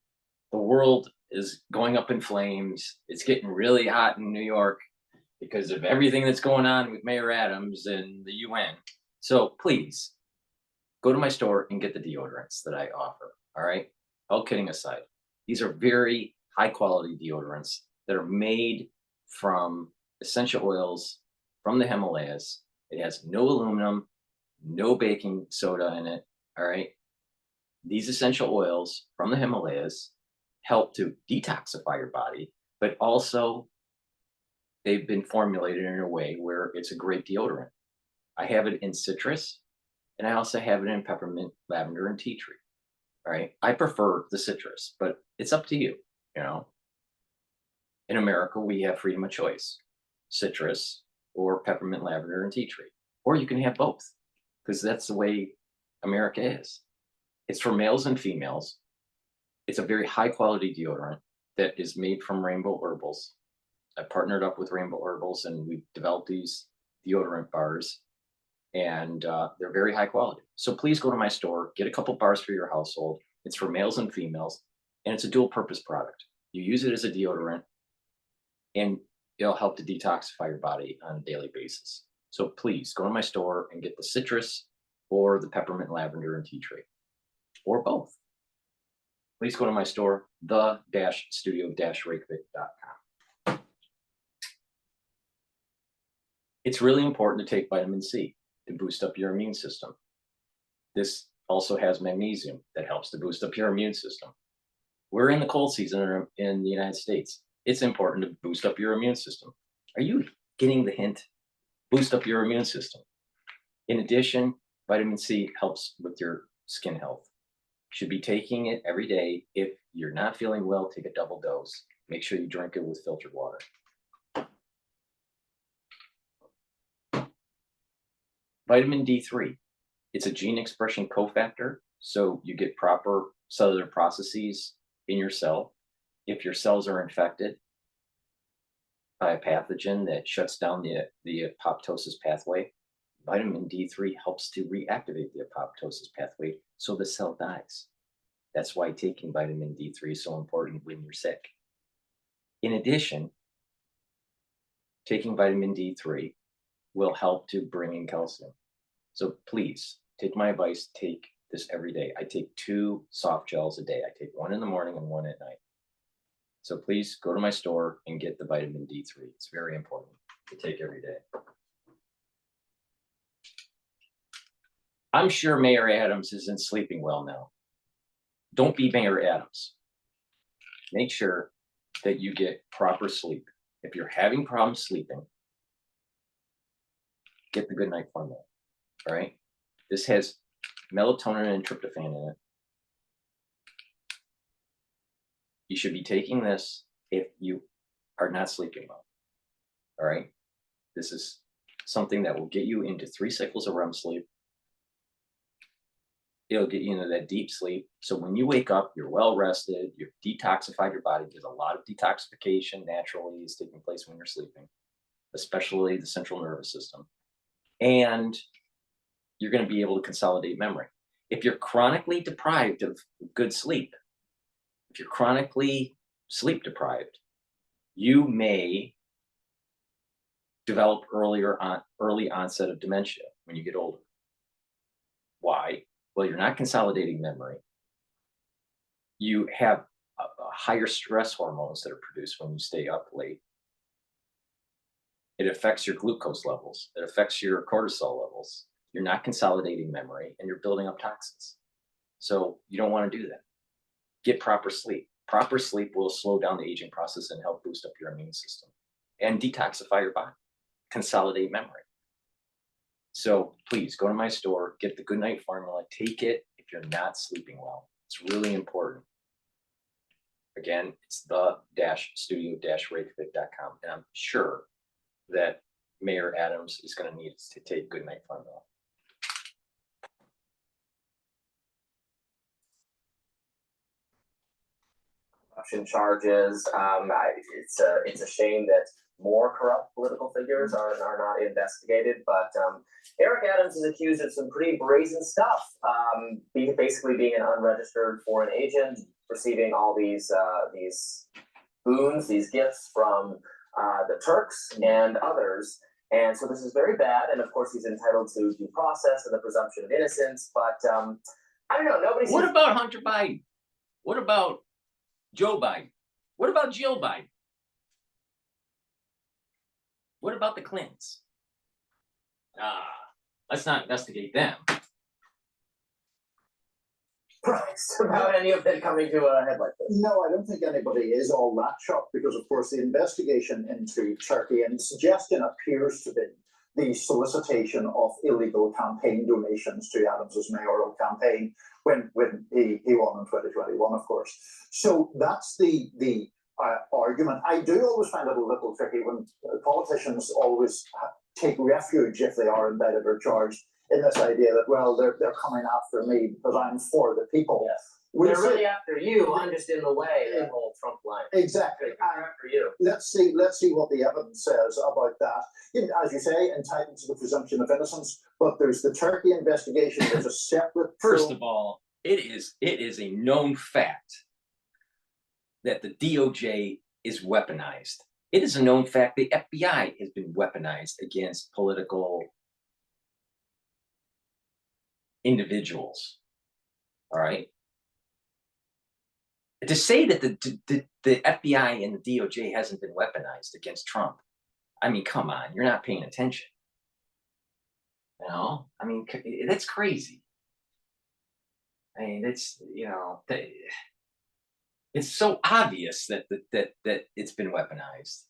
The world is going up in flames. It's getting really hot in New York because of everything that's going on with Mayor Adams and the UN. So please go to my store and get the deodorants that I offer. All right. All kidding aside, these are very high quality deodorants that are made from essential oils from the Himalayas. It has no aluminum, no baking soda in it. All right. These essential oils from the Himalayas help to detoxify your body, but also they've been formulated in a way where it's a great deodorant. I have it in citrus and I also have it in peppermint, lavender, and tea tree. All right. I prefer the citrus, but it's up to you. You know, in America, we have freedom of choice, citrus or peppermint, lavender, and tea tree, or you can have both because that's the way America is. It's for males and females. It's a very high quality deodorant that is made from Rainbow Herbals. I partnered up with Rainbow Herbals and we developed these deodorant bars and they're very high quality. So please go to my store, get a couple bars for your household. It's for males and females and it's a dual purpose product. You use it as a deodorant and it'll help to detoxify your body on a daily basis. So please go to my store and get the citrus or the peppermint, lavender, and tea tree, or both. Please go to my store, the-studio-reykjavik.com. It's really important to take vitamin C to boost up your immune system. This also has magnesium that helps to boost up your immune system. We're in the cold season in the United States. It's important to boost up your immune system. Are you getting the hint? Boost up your immune system. In addition, vitamin C helps with your skin health. You should be taking it every day. If you're not feeling well, take a double dose. Make sure you drink it with filtered water. Vitamin D3. It's a gene expression cofactor, so you get proper cellular processes in your cell. If your cells are infected by a pathogen that shuts down the apoptosis pathway, vitamin D3 helps to reactivate the apoptosis pathway so the cell dies. That's why taking vitamin D3 is so important when you're sick. In addition, taking vitamin D3 will help to bring in calcium. So please take my advice, take this every day. I take 2 soft gels a day. I take one in the morning and one at night. So please go to my store and get the vitamin D3. It's very important to take every day. I'm sure Mayor Adams isn't sleeping well now. Don't be Mayor Adams. Make sure that you get proper sleep. If you're having problems sleeping, get the good night formula. All right. This has melatonin and tryptophan in it. You should be taking this if you are not sleeping well. All right. This is something that will get you into 3 cycles of REM sleep. It'll get you into that deep sleep. So when you wake up, you're well rested, you've detoxified your body. There's a lot of detoxification naturally is taking place when you're sleeping, especially the central nervous system. And you're going to be able to consolidate memory. If you're chronically deprived of good sleep, if you're chronically sleep deprived, you may develop early onset of dementia when you get older. Why? Well, you're not consolidating memory. You have a higher stress hormones that are produced when you stay up late. It affects your glucose levels. It affects your cortisol levels. You're not consolidating memory and you're building up toxins. So you don't want to do that. Get proper sleep. Proper sleep will slow down the aging process and help boost up your immune system and detoxify your body, consolidate memory. So please go to my store, get the Good Night Formula, take it if you're not sleeping well. It's really important. Again, it's the-studio-reykjavik.com. And I'm sure that Mayor Adams is gonna need to take good night fund though. Corruption charges. It's a shame that more corrupt political figures are not investigated, but Eric Adams is accused of some pretty brazen stuff. Basically being an unregistered foreign agent, receiving all these boons, these gifts from the Turks and others. And so this is very bad. And of course, he's entitled to due process and the presumption of innocence. But I don't know. Nobody. What about Hunter Biden? What about Joe Biden? What about Jill Biden? What about the Clintons? Let's not investigate them. Surprised about any of them coming to a head like this. No, I don't think anybody is all that shocked because, of course, the investigation into Turkey and the suggestion appears to be the solicitation of illegal campaign donations to Adams's mayoral campaign when he won in 2021, of course. So that's the argument. I do always find it a little tricky when politicians always take refuge, if they are indicted or charged, in this idea that, well, they're coming after me because I'm for the people. Yes. They're really after you. I'm just in the way. That whole Trump line. Exactly. They're after you. Let's see what the evidence says about that. As you say, entitled to the presumption of innocence, but there's the Turkey investigation. There's a separate. First of all, it is a known fact that the DOJ is weaponized. It is a known fact the FBI has been weaponized against political individuals. All right. To say that the FBI and the DOJ hasn't been weaponized against Trump, I mean, come on, you're not paying attention. You know, I mean, that's crazy. I mean, it's, you know, it's so obvious that it's been weaponized.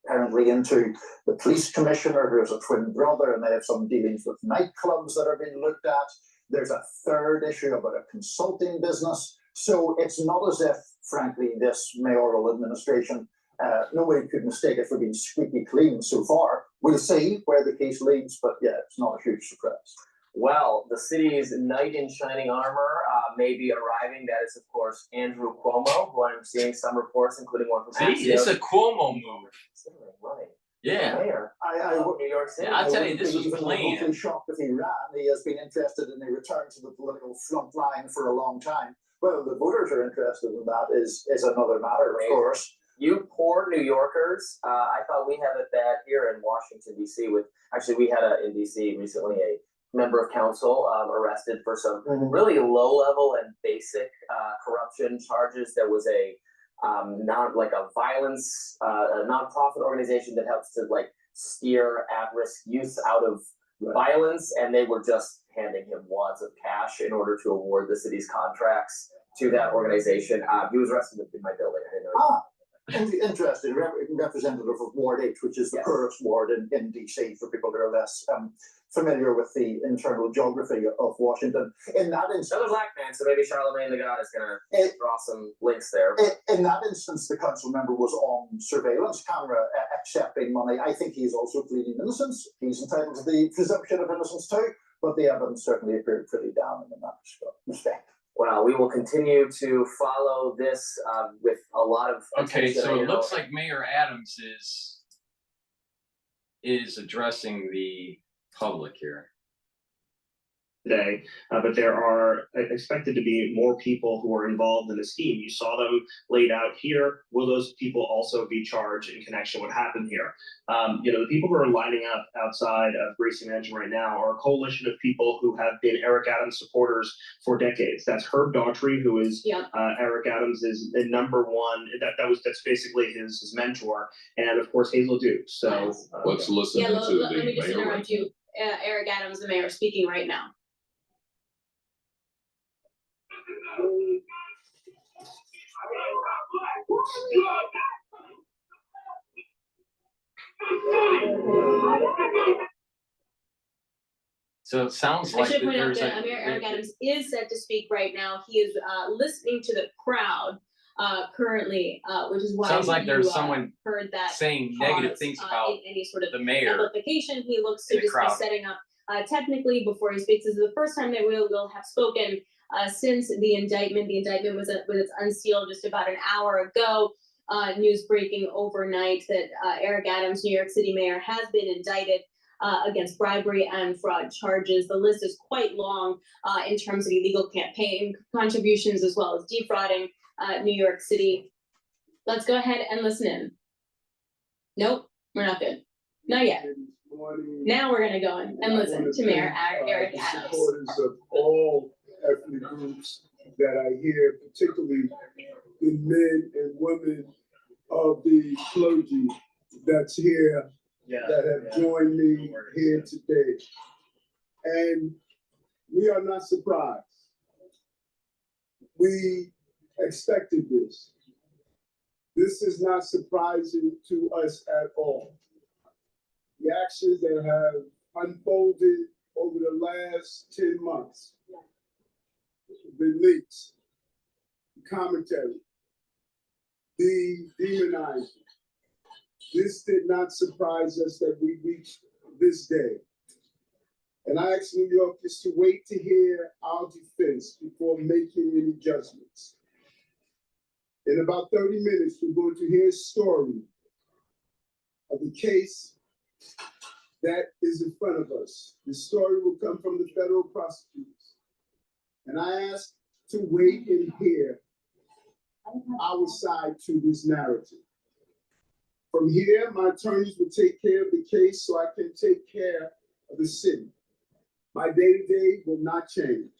Apparently into the police commissioner, who has a twin brother, and they have some dealings with nightclubs that are being looked at. There's a third issue about a consulting business. So it's not as if, frankly, this mayoral administration, nobody could mistake it for being squeaky clean so far. We'll see where the case leads, but yeah, it's not a huge surprise. Well, the city's knight in shining armor may be arriving. That is, of course, Andrew Cuomo, who I'm seeing some reports, including one from See, it's a Cuomo move. Running. Yeah. Mayor of New York City. Yeah, I'll tell you, this was planned. I'm shocked if he ran. He has been interested in a return to the political front line for a long time. Well, the voters are interested in that is another matter, of course. You poor New Yorkers. I thought we have it bad here in Washington, D.C. We had in D.C. recently a member of council arrested for some really low-level and basic corruption charges. There was a violence, a nonprofit organization that helps to steer at-risk youth out of violence, and they were just handing him wads of cash in order to award the city's contracts to that organization. He was arrested in my building. I didn't know. Interesting. Representative of Ward 8, which is the poorest ward in DC, for people that are less familiar with the internal geography of Washington. In that instance, another black man, so maybe Charlemagne the God is going to draw some links there. In that instance, the council member was on surveillance camera accepting money. I think he's also pleading innocence. He's entitled to the presumption of innocence too, but the evidence certainly appeared pretty damning in that respect. Well, we will continue to follow this with a lot of attention. Okay, so it looks like Mayor Adams is addressing the public here today, but there are expected to be more people who are involved in the scheme. You saw them laid out here. Will those people also be charged in connection with what happened here? The people who are lining up outside of Gracie Mansion right now are a coalition of people who have been Eric Adams supporters for decades. That's Herb Daughtry, who is Eric Adams' number one. That's basically his mentor, and of course Hazel Duke. So let's listen to the let me just mayor. interrupt you. Eric Adams, the mayor, speaking right now. So it sounds I like should point out there's that Mayor Eric Adams is set to speak right now. He is listening to the crowd. currently, which is why Sounds like there's you, someone heard that saying negative pause, things about in any sort of the mayor. amplification. He looks to in the just be crowd. setting up technically before he speaks. This is the first time that we will have spoken since the indictment. The indictment was unsealed just about an hour ago. News breaking overnight that Eric Adams, New York City mayor, has been indicted against bribery and fraud charges. The list is quite long in terms of illegal campaign contributions as well as defrauding New York City. Let's go ahead and listen in. Nope, we're not good. Not yet. Now we're gonna go in and listen to Mayor Eric Adams. Supporters of all ethnic groups that I hear, particularly the men and women of the clergy that's here, that have joined me here today. And we are not surprised. We expected this. This is not surprising to us at all. The actions that have unfolded over the last 10 months, the leaks, the commentary, the demonizing, this did not surprise us that we reached this day. And I ask New Yorkers to wait to hear our defense before making any judgments. In about 30 minutes, we're going to hear a story of the case that is in front of us. The story will come from the federal prosecutors. And I ask to wait and hear our side to this narrative. From here, my attorneys will take care of the case so I can take care of the city. My day-to-day will not change.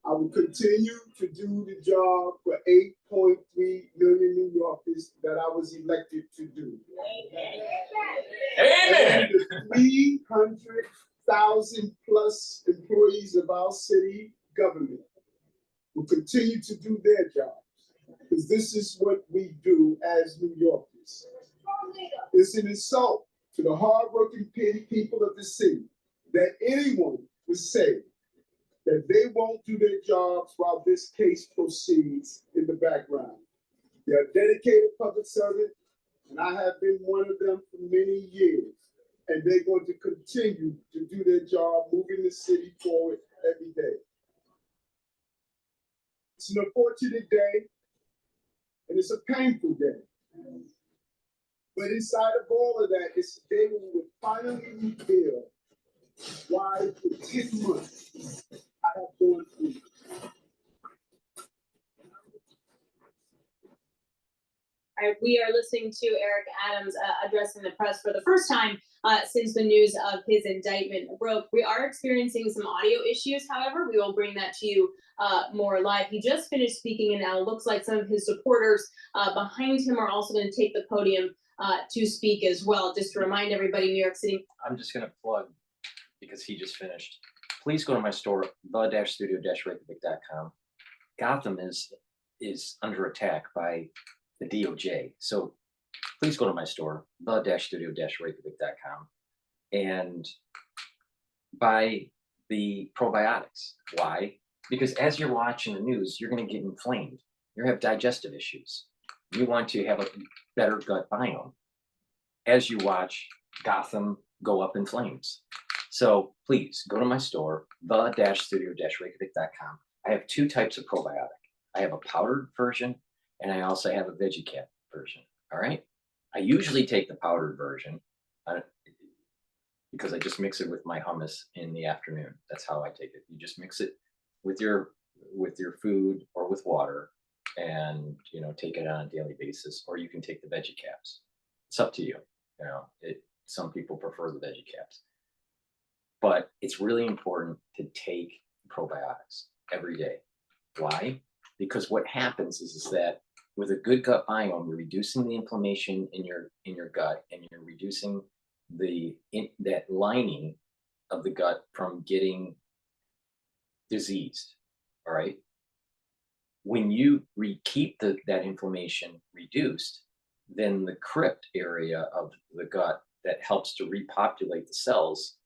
I will continue to do the job for 8.3 million New Yorkers that I was elected to do. Amen. And the 300,000 plus employees of our city government will continue to do their jobs, because this is what we do as New Yorkers. It's an insult to the hardworking people of the city that anyone would say that they won't do their jobs while this case proceeds in the background. They are dedicated public servants, and I have been one of them for many years. And they're going to continue to do their job, moving the city forward every day. It's an unfortunate day, and it's a painful day. But inside of all of that, it's a day when we will finally reveal why for 10 months I have gone through. All right, we are listening to Eric Adams addressing the press for the first time since the news of his indictment broke. We are experiencing some audio issues, however. We will bring that to you more live. He just finished speaking, and now it looks like some of his supporters behind him are also going to take the podium to speak as well. Just to remind everybody, New York City. I'm just going to plug, because he just finished. Please go to my store, the-studio-reykjavik.com. Gotham is under attack by the DOJ. So please go to my store, the-studio-reykjavik.com, and buy the probiotics. Why? Because as you're watching the news, you're going to get inflamed. You're going to have digestive issues. You want to have a better gut biome as you watch Gotham go up in flames. So please go to my store, the-studio-reykjavik.com. I have two types of probiotic. I have a powdered version, and I also have a veggie cap version. All right. I usually take the powdered version because I just mix it with my hummus in the afternoon. That's how I take it. You just mix it with your food or with water, and take it on a daily basis. Or you can take the veggie caps. It's up to you. Some people prefer the veggie caps, but it's really important to take probiotics every day. Why? Because what happens is that with a good gut biome, you're reducing the inflammation in your gut, and you're reducing that lining of the gut from getting diseased. All right. When you keep that inflammation reduced, then the crypt area of the gut that helps to repopulate the cells,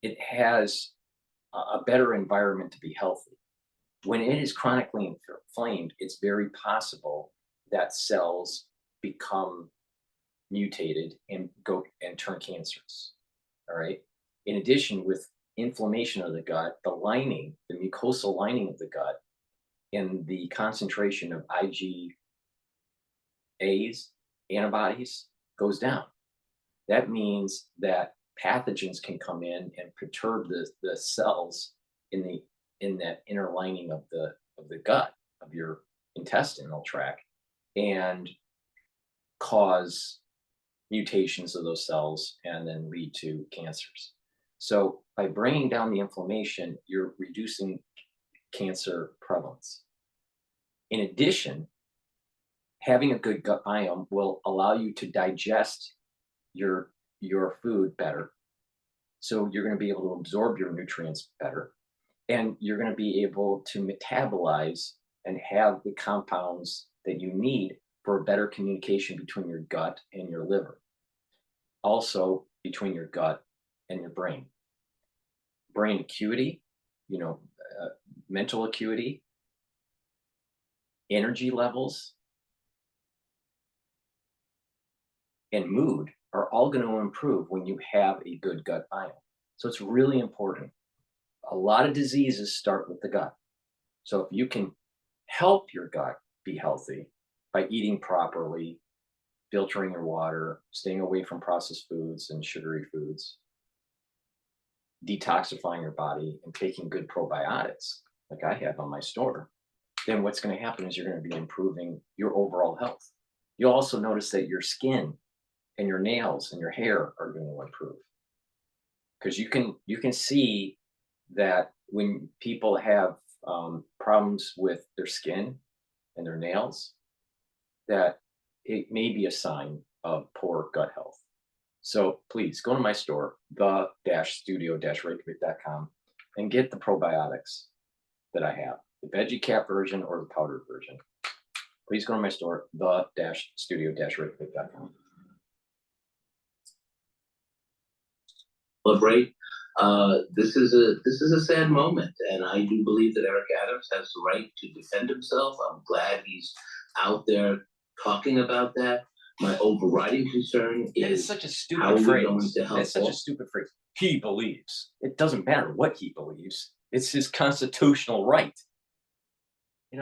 it has a better environment to be healthy. when it is chronically inflamed, it's very possible that cells become mutated and turn cancerous. All right. In addition, with inflammation of the gut, the lining, the mucosal lining of the gut, and the concentration of IgAs, antibodies, goes down. That means that pathogens can come in and perturb the cells in that inner lining of the gut, of your intestinal tract, and cause mutations of those cells and then lead to cancers. So by bringing down the inflammation, you're reducing cancer prevalence. In addition, having a good gut biome will allow you to digest your food better. So you're going to be able to absorb your nutrients better. And you're going to be able to metabolize and have the compounds that you need for a better communication between your gut and your liver. Also between your gut and your brain. Brain acuity, mental acuity, energy levels, and mood are all going to improve when you have a good gut biome. So it's really important. A lot of diseases start with the gut. So if you can help your gut be healthy by eating properly, filtering your water, staying away from processed foods and sugary foods, detoxifying your body, and taking good probiotics, like I have on my store, then what's going to happen is you're going to be improving your overall health. You'll also notice that your skin and your nails and your hair are going to improve. Because you can see that when people have problems with their skin and their nails, that it may be a sign of poor gut health. So please go to my store, the-studio-reykjavik.com, and get the probiotics that I have, the veggie cap version or the powdered version. Please go to my store, the-studio-reykjavik.com. Celebrate. This is a sad moment, and I do believe that Eric Adams has the right to defend himself. I'm glad he's out there talking about that. My overriding concern is such a how stupid are we phrase. going to help That's such a stupid phrase. He believes. It doesn't matter what he believes. It's his constitutional right.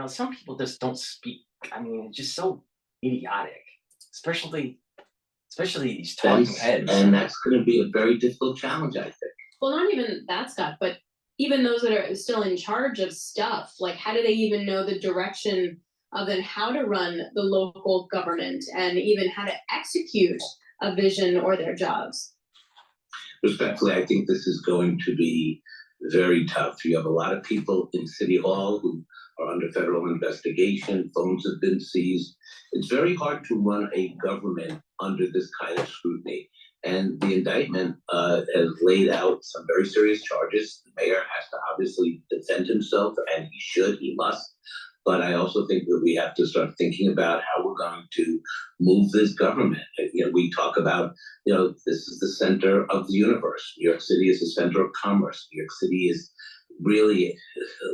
Some people just don't speak. I mean, it's just so idiotic, especially these talking heads. And that's going to be a very difficult challenge, I think. Well, not even that, Scott, but even those that are still in charge of stuff, like how do they even know the direction of and how to run the local government and even how to execute a vision or their jobs? Respectfully, I think this is going to be very tough. You have a lot of people in City Hall who are under federal investigation. Phones have been seized. It's very hard to run a government under this kind of scrutiny. And the indictment has laid out some very serious charges. The mayor has to obviously defend himself, and he should, he must. But I also think that we have to start thinking about how we're going to move this government. We talk about, this is the center of the universe. New York City is the center of commerce. New York City is really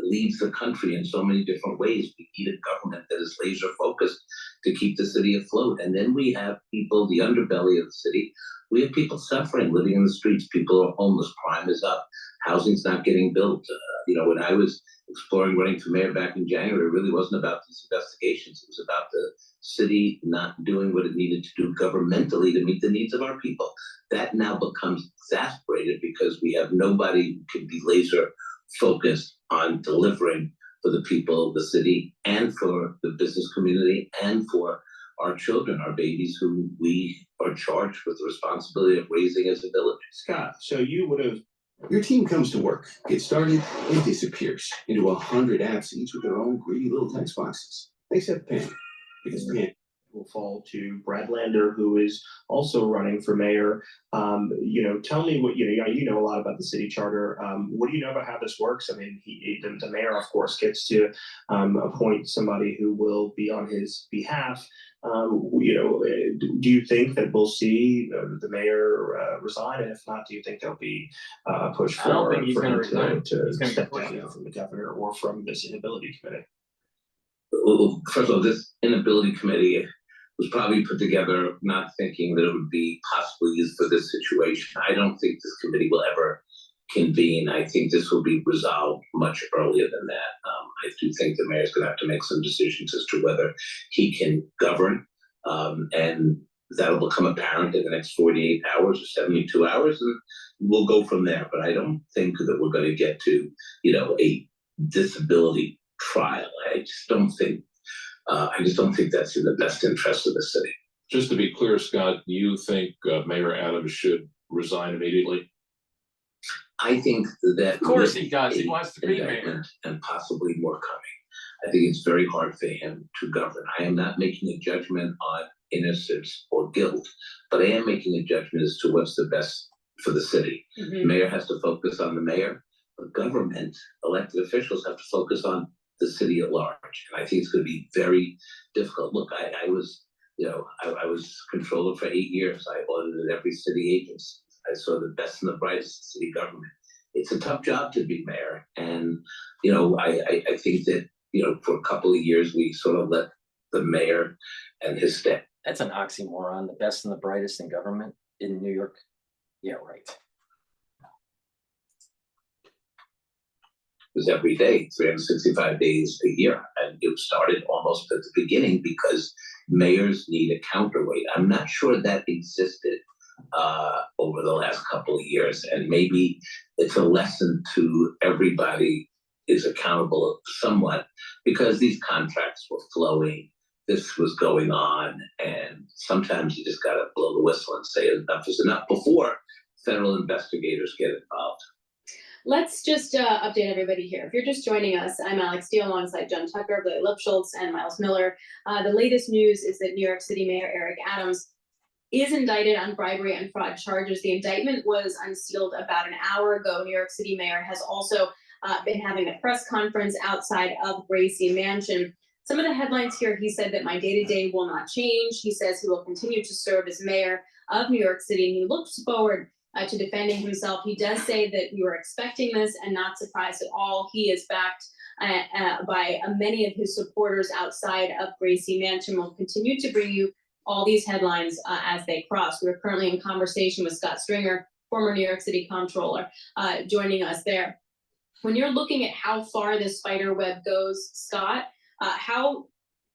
leads the country in so many different ways. We need a government that is laser focused to keep the city afloat. And then we have people, the underbelly of the city. We have people suffering, living in the streets. People are homeless. Crime is up. Housing's not getting built. When I was exploring running for mayor back in January, it really wasn't about these investigations. It was about the city not doing what it needed to do governmentally to meet the needs of our people. That now becomes exasperated because we have nobody who can be laser focused on delivering for the people of the city and for the business community and for our children, our babies, who we are charged with the responsibility of raising as a village. Scott, so your team comes to work, gets started, and disappears into 100 apps, each with their own greedy little text boxes. Except Pam, because Pam will fall to Brad Lander, who is also running for mayor. Tell me what you know a lot about the city charter. What do you know about how this works? I mean, the mayor, of course, gets to appoint somebody who will be on his behalf. Do you think that we'll see the mayor resign? And if not, do you think there'll be a push I don't for think he's him gonna resign. to He's gonna step push down it. from the governor or from this inability committee? Well, first of all, this inability committee was probably put together not thinking that it would be possibly used for this situation. I don't think this committee will ever convene. I think this will be resolved much earlier than that. I do think the mayor's going to have to make some decisions as to whether he can govern, and that'll become apparent in the next 48 hours or 72 hours, and we'll go from there. But I don't think that we're going to get to, a disability trial. I just don't think that's in the best interest of the city. Just to be clear, Scott, you think Mayor Adams should resign immediately? I think that Of course he does. He wants to be mayor. indictment and possibly more coming. I think it's very hard for him to govern. I am not making a judgment on innocence or guilt, but I am making a judgment as to what's the best for the city. The mayor has to focus on the mayor, but government, elected officials have to focus on the city at large. And I think it's going to be very difficult. Look, I was controller for 8 years. I audited every city agency. I saw the best and the brightest city government. It's a tough job to be mayor. And, I think that, for a couple of years, we sort of let the mayor and his staff. That's an oxymoron, the best and the brightest in government in New York. Yeah, right. Was every day, 365 days a year. And it started almost at the beginning because mayors need a counterweight. I'm not sure that existed over the last couple of years. And maybe it's a lesson to everybody is accountable somewhat, because these contracts were flowing. This was going on. And sometimes you just got to blow the whistle and say enough is enough before federal investigators get involved. Let's just update everybody here. If you're just joining us, I'm Alex Steele alongside Jen Tucker, Billy Lipschultz, and Miles Miller. The latest news is that New York City Mayor Eric Adams is indicted on bribery and fraud charges. The indictment was unsealed about an hour ago. New York City Mayor has also been having a press conference outside of Gracie Mansion. Some of the headlines here, he said that my day-to-day will not change. He says he will continue to serve as mayor of New York City, and he looks forward to defending himself. He does say that we were expecting this and not surprised at all. He is backed by many of his supporters outside of Gracie Mansion. We'll continue to bring you all these headlines as they cross. We're currently in conversation with Scott Stringer, former New York City comptroller, joining us there. When you're looking at how far this spider web goes, Scott,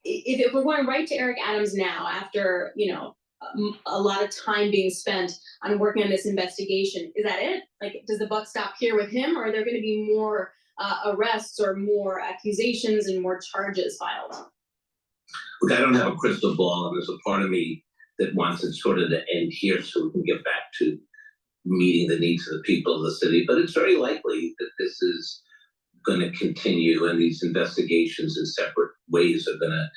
if we're going right to Eric Adams now, after a lot of time being spent on working on this investigation, is that it? Like, does the buck stop here with him, or are there going to be more arrests or more accusations and more charges filed? Look, I don't have a crystal ball, and there's a part of me that wants it sort of to end here so we can get back to meeting the needs of the people of the city. But it's very likely that this is going to continue, and these investigations in separate ways are going to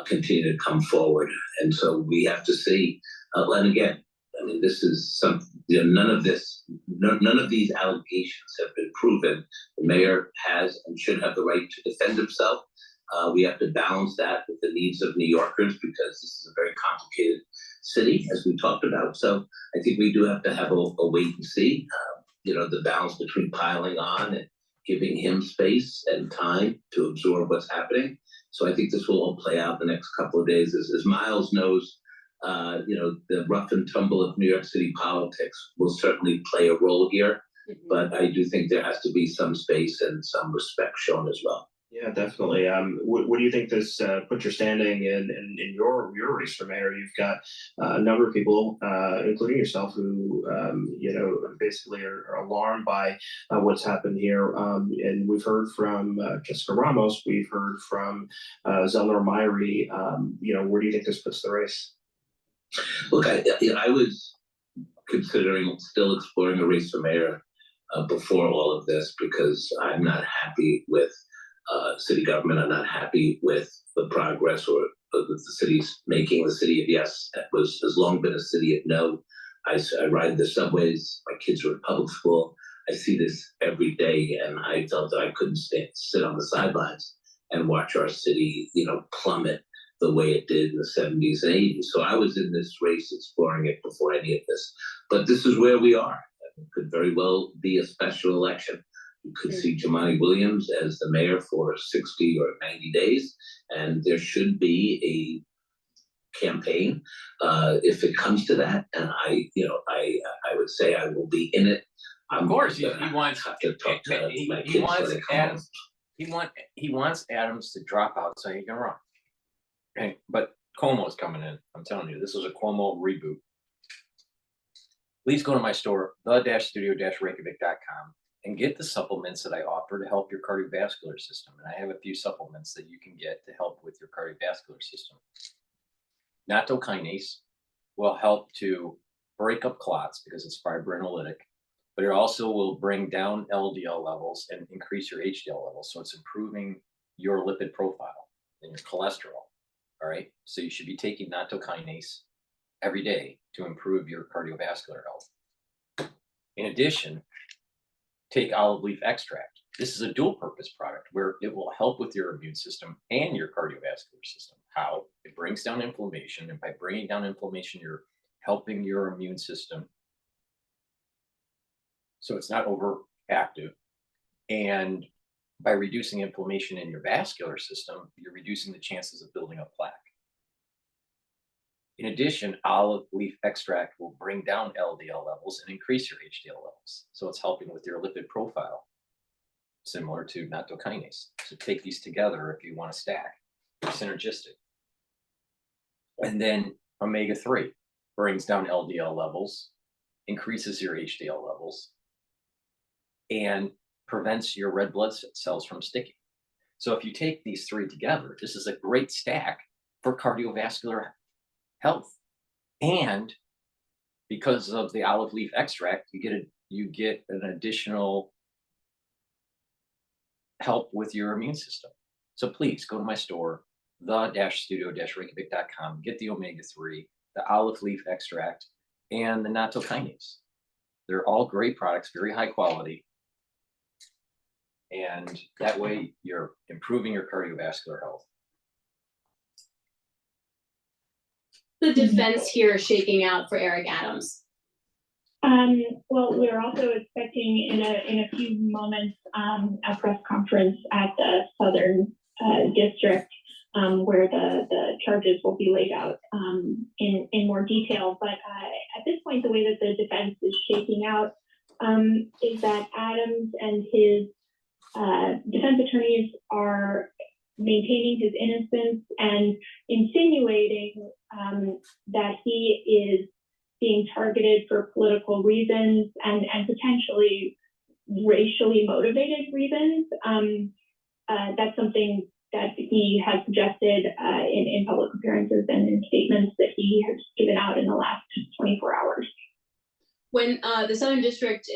continue to come forward. And so we have to see. And again, I mean, this is some. None of these allegations have been proven. The mayor has and should have the right to defend himself. We have to balance that with the needs of New Yorkers, because this is a very complicated city, as we talked about. So I think we do have to have a wait and see. The balance between piling on and giving him space and time to absorb what's happening. So I think this will all play out the next couple of days. As Miles knows, the rough and tumble of New York City politics will certainly play a role here. But I do think there has to be some space and some respect shown as well. Yeah, definitely. What do you think this puts your standing in your race for mayor? You've got a number of people, including yourself, who basically are alarmed by what's happened here. And we've heard from Jessica Ramos. We've heard from Zellner Myrie. Where do you think this puts the race? Look, I was considering still exploring a race for mayor before all of this, because I'm not happy with city government. I'm not happy with the progress or the city's making. The city of yes has long been a city of no. I ride the subways. My kids are in public school. I see this every day, and I felt that I couldn't sit on the sidelines and watch our city, plummet the way it did in the 70s and 80s. So I was in this race exploring it before any of this. But this is where we are. It could very well be a special election. You could see Jumaane Williams as the mayor for 60 or 90 days, and there should be a campaign if it comes to that. And I would say I will be in it. Of course, he wants to talk to my kids when they come home. He wants Adams to drop out so he can run. Okay, but Cuomo's coming in. I'm telling you, this is a Cuomo reboot. Please go to my store, the-studio-reykjavik.com, and get the supplements that I offer to help your cardiovascular system. And I have a few supplements that you can get to help with your cardiovascular system. Nattokinase will help to break up clots because it's fibrinolytic, but it also will bring down LDL levels and increase your HDL levels. So it's improving your lipid profile and your cholesterol. All right. So you should be taking nattokinase every day to improve your cardiovascular health. In addition, take olive leaf extract. This is a dual purpose product where it will help with your immune system and your cardiovascular system. How? It brings down inflammation. And by bringing down inflammation, you're helping your immune system so it's not overactive. And by reducing inflammation in your vascular system, you're reducing the chances of building up plaque. In addition, olive leaf extract will bring down LDL levels and increase your HDL levels. So it's helping with your lipid profile, similar to nattokinase. So take these together if you want to stack. They're synergistic. And then omega-3 brings down LDL levels, increases your HDL levels, and prevents your red blood cells from sticking. So if you take these three together, this is a great stack for cardiovascular health. And because of the olive leaf extract, you get an additional help with your immune system. So please go to my store, the-studio-reykjavik.com, get the omega-3, the olive leaf extract, and the nattokinase. They're all great products, very high quality. And that way you're improving your cardiovascular health. The defense here shaking out for Eric Adams? Well, we're also expecting in a few moments a press conference at the Southern District where the charges will be laid out in more detail. But at this point, the way that the defense is shaking out is that Adams and his defense attorneys are maintaining his innocence and insinuating that he is being targeted for political reasons and potentially racially motivated reasons. That's something that he has suggested in public appearances and in statements that he has given out in the last 24 hours. When the Southern District,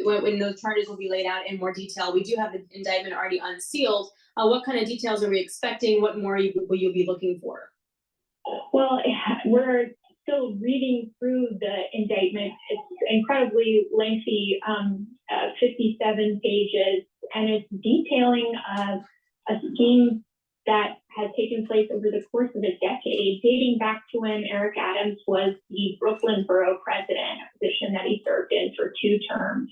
when those charges will be laid out in more detail, we do have the indictment already unsealed. What kind of details are we expecting? What more will you be looking for? Well, we're still reading through the indictment. It's incredibly lengthy, 57 pages, and it's detailing a scheme that has taken place over the course of a decade, dating back to when Eric Adams was the Brooklyn Borough President, a position that he served in for 2 terms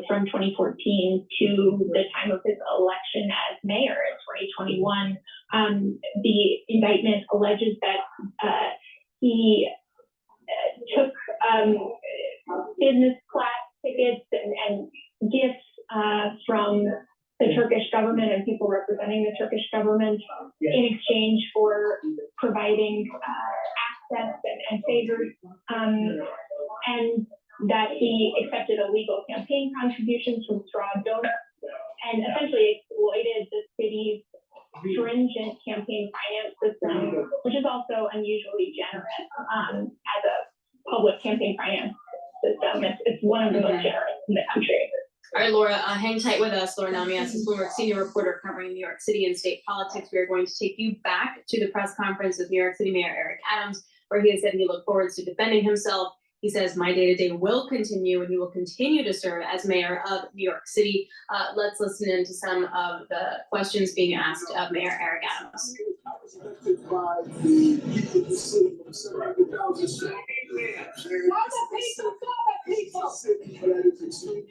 from 2014 to the time of his election as mayor in 2021. The indictment alleges that he took business class tickets and gifts from the Turkish government and people representing the Turkish government in exchange for providing access and favors, and that he accepted illegal campaign contributions from straw donors and essentially exploited the city's stringent campaign finance system, which is also unusually generous as a public campaign finance system. It's one of the most generous in the country. Are right, Laura, hang tight with us. Laura Namias is Bloomberg senior reporter covering New York City and state politics. We are going to take you back to the press conference with New York City Mayor Eric Adams, where he has said he looks forward to defending himself. He says, my day-to-day will continue and he will continue to serve as mayor of New York City. Let's listen in to some of the questions being asked of Mayor Eric Adams. I was elected by the people of the city of 700,000 strong. City that is extremely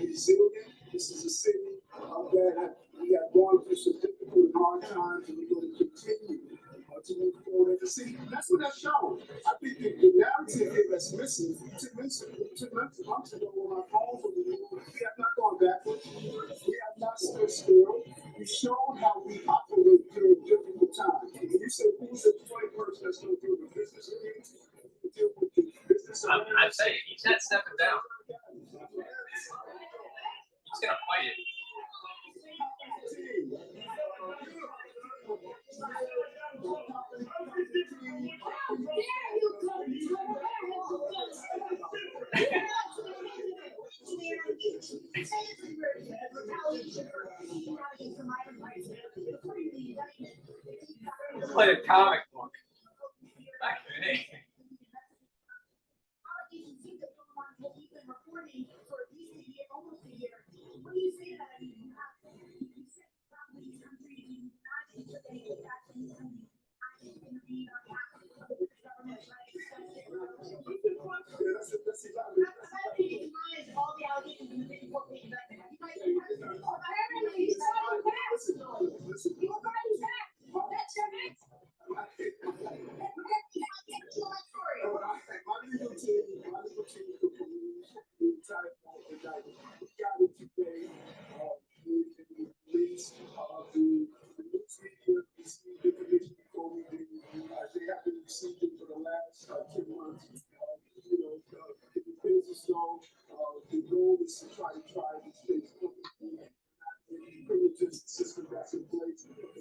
resilient. This is a city that we have gone through some difficult and hard times, and we're going to continue to move forward as a city. That's what that's shown. I think the narrative here that's missing, 2 months ago when I called for the we have not gone backwards. We have not stood still. We've shown how we operate during difficult times. And you said, who's the 20 person that's going to deal with business community? Deal with the business. I'm saying he's not stepping down. He's gonna fight it. It's like a comic book. Back in the day.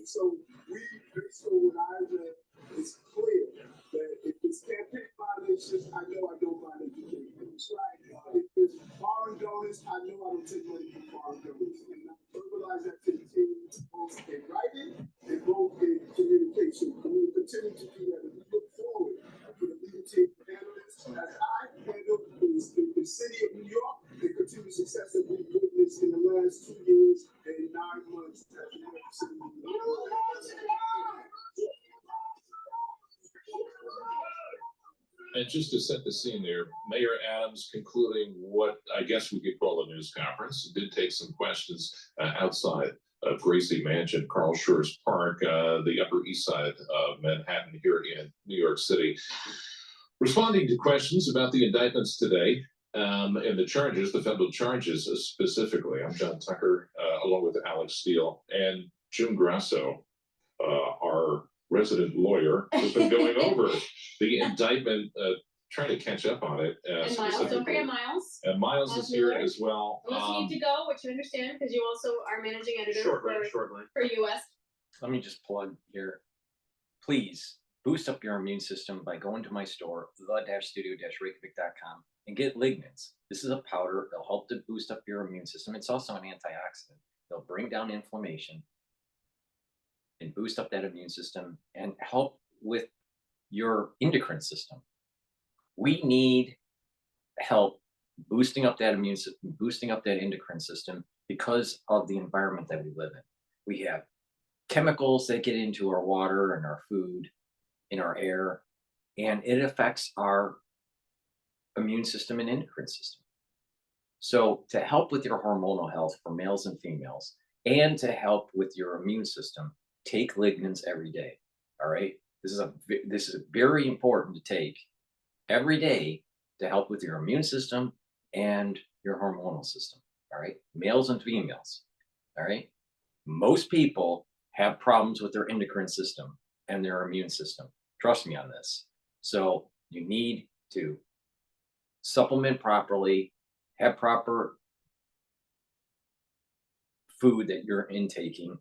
So we, based on what I read, it's clear that if it's campaign violations, I know I don't violate the campaign. That's right. If there's foreign donors, I know I don't take money from foreign donors. And I verbalize that to the team, both in writing and both in communication. And we will continue to do that. And we look forward for the legal team to handle this as I handle the city of New York, the continued success that we've witnessed in the last 2 years and 9 months as the New York City. And just to set the scene there, Mayor Adams concluding what I guess we could call a news conference, did take some questions outside of Gracie Mansion, Carl Schurz Park, the Upper East Side of Manhattan here in New York City. Responding to questions about the indictments today and the charges, the federal charges specifically. I'm John Tucker, along with Alex Steele and Jim Grasso, our resident lawyer, has been going over the indictment, trying to catch up on it. And Miles, don't forget Miles. And Miles is here as well. Unless you need to go, which you understand, because you also are managing editor for US. Let me just plug here. Please boost up your immune system by going to my store, the-studio-reykjavik.com, and get lignans. This is a powder that'll help to boost up your immune system. It's also an antioxidant. It'll bring down inflammation and boost up that immune system and help with your endocrine system. We need help boosting up that immune system, boosting up that endocrine system because of the environment that we live in. We have chemicals that get into our water and our food, in our air, and it affects our immune system and endocrine system. So to help with your hormonal health for males and females, and to help with your immune system, take lignans every day. All right. This is very important to take every day to help with your immune system and your hormonal system. All right. Males and females. All right. Most people have problems with their endocrine system and their immune system. Trust me on this. So you need to supplement properly, have proper food that you're intaking,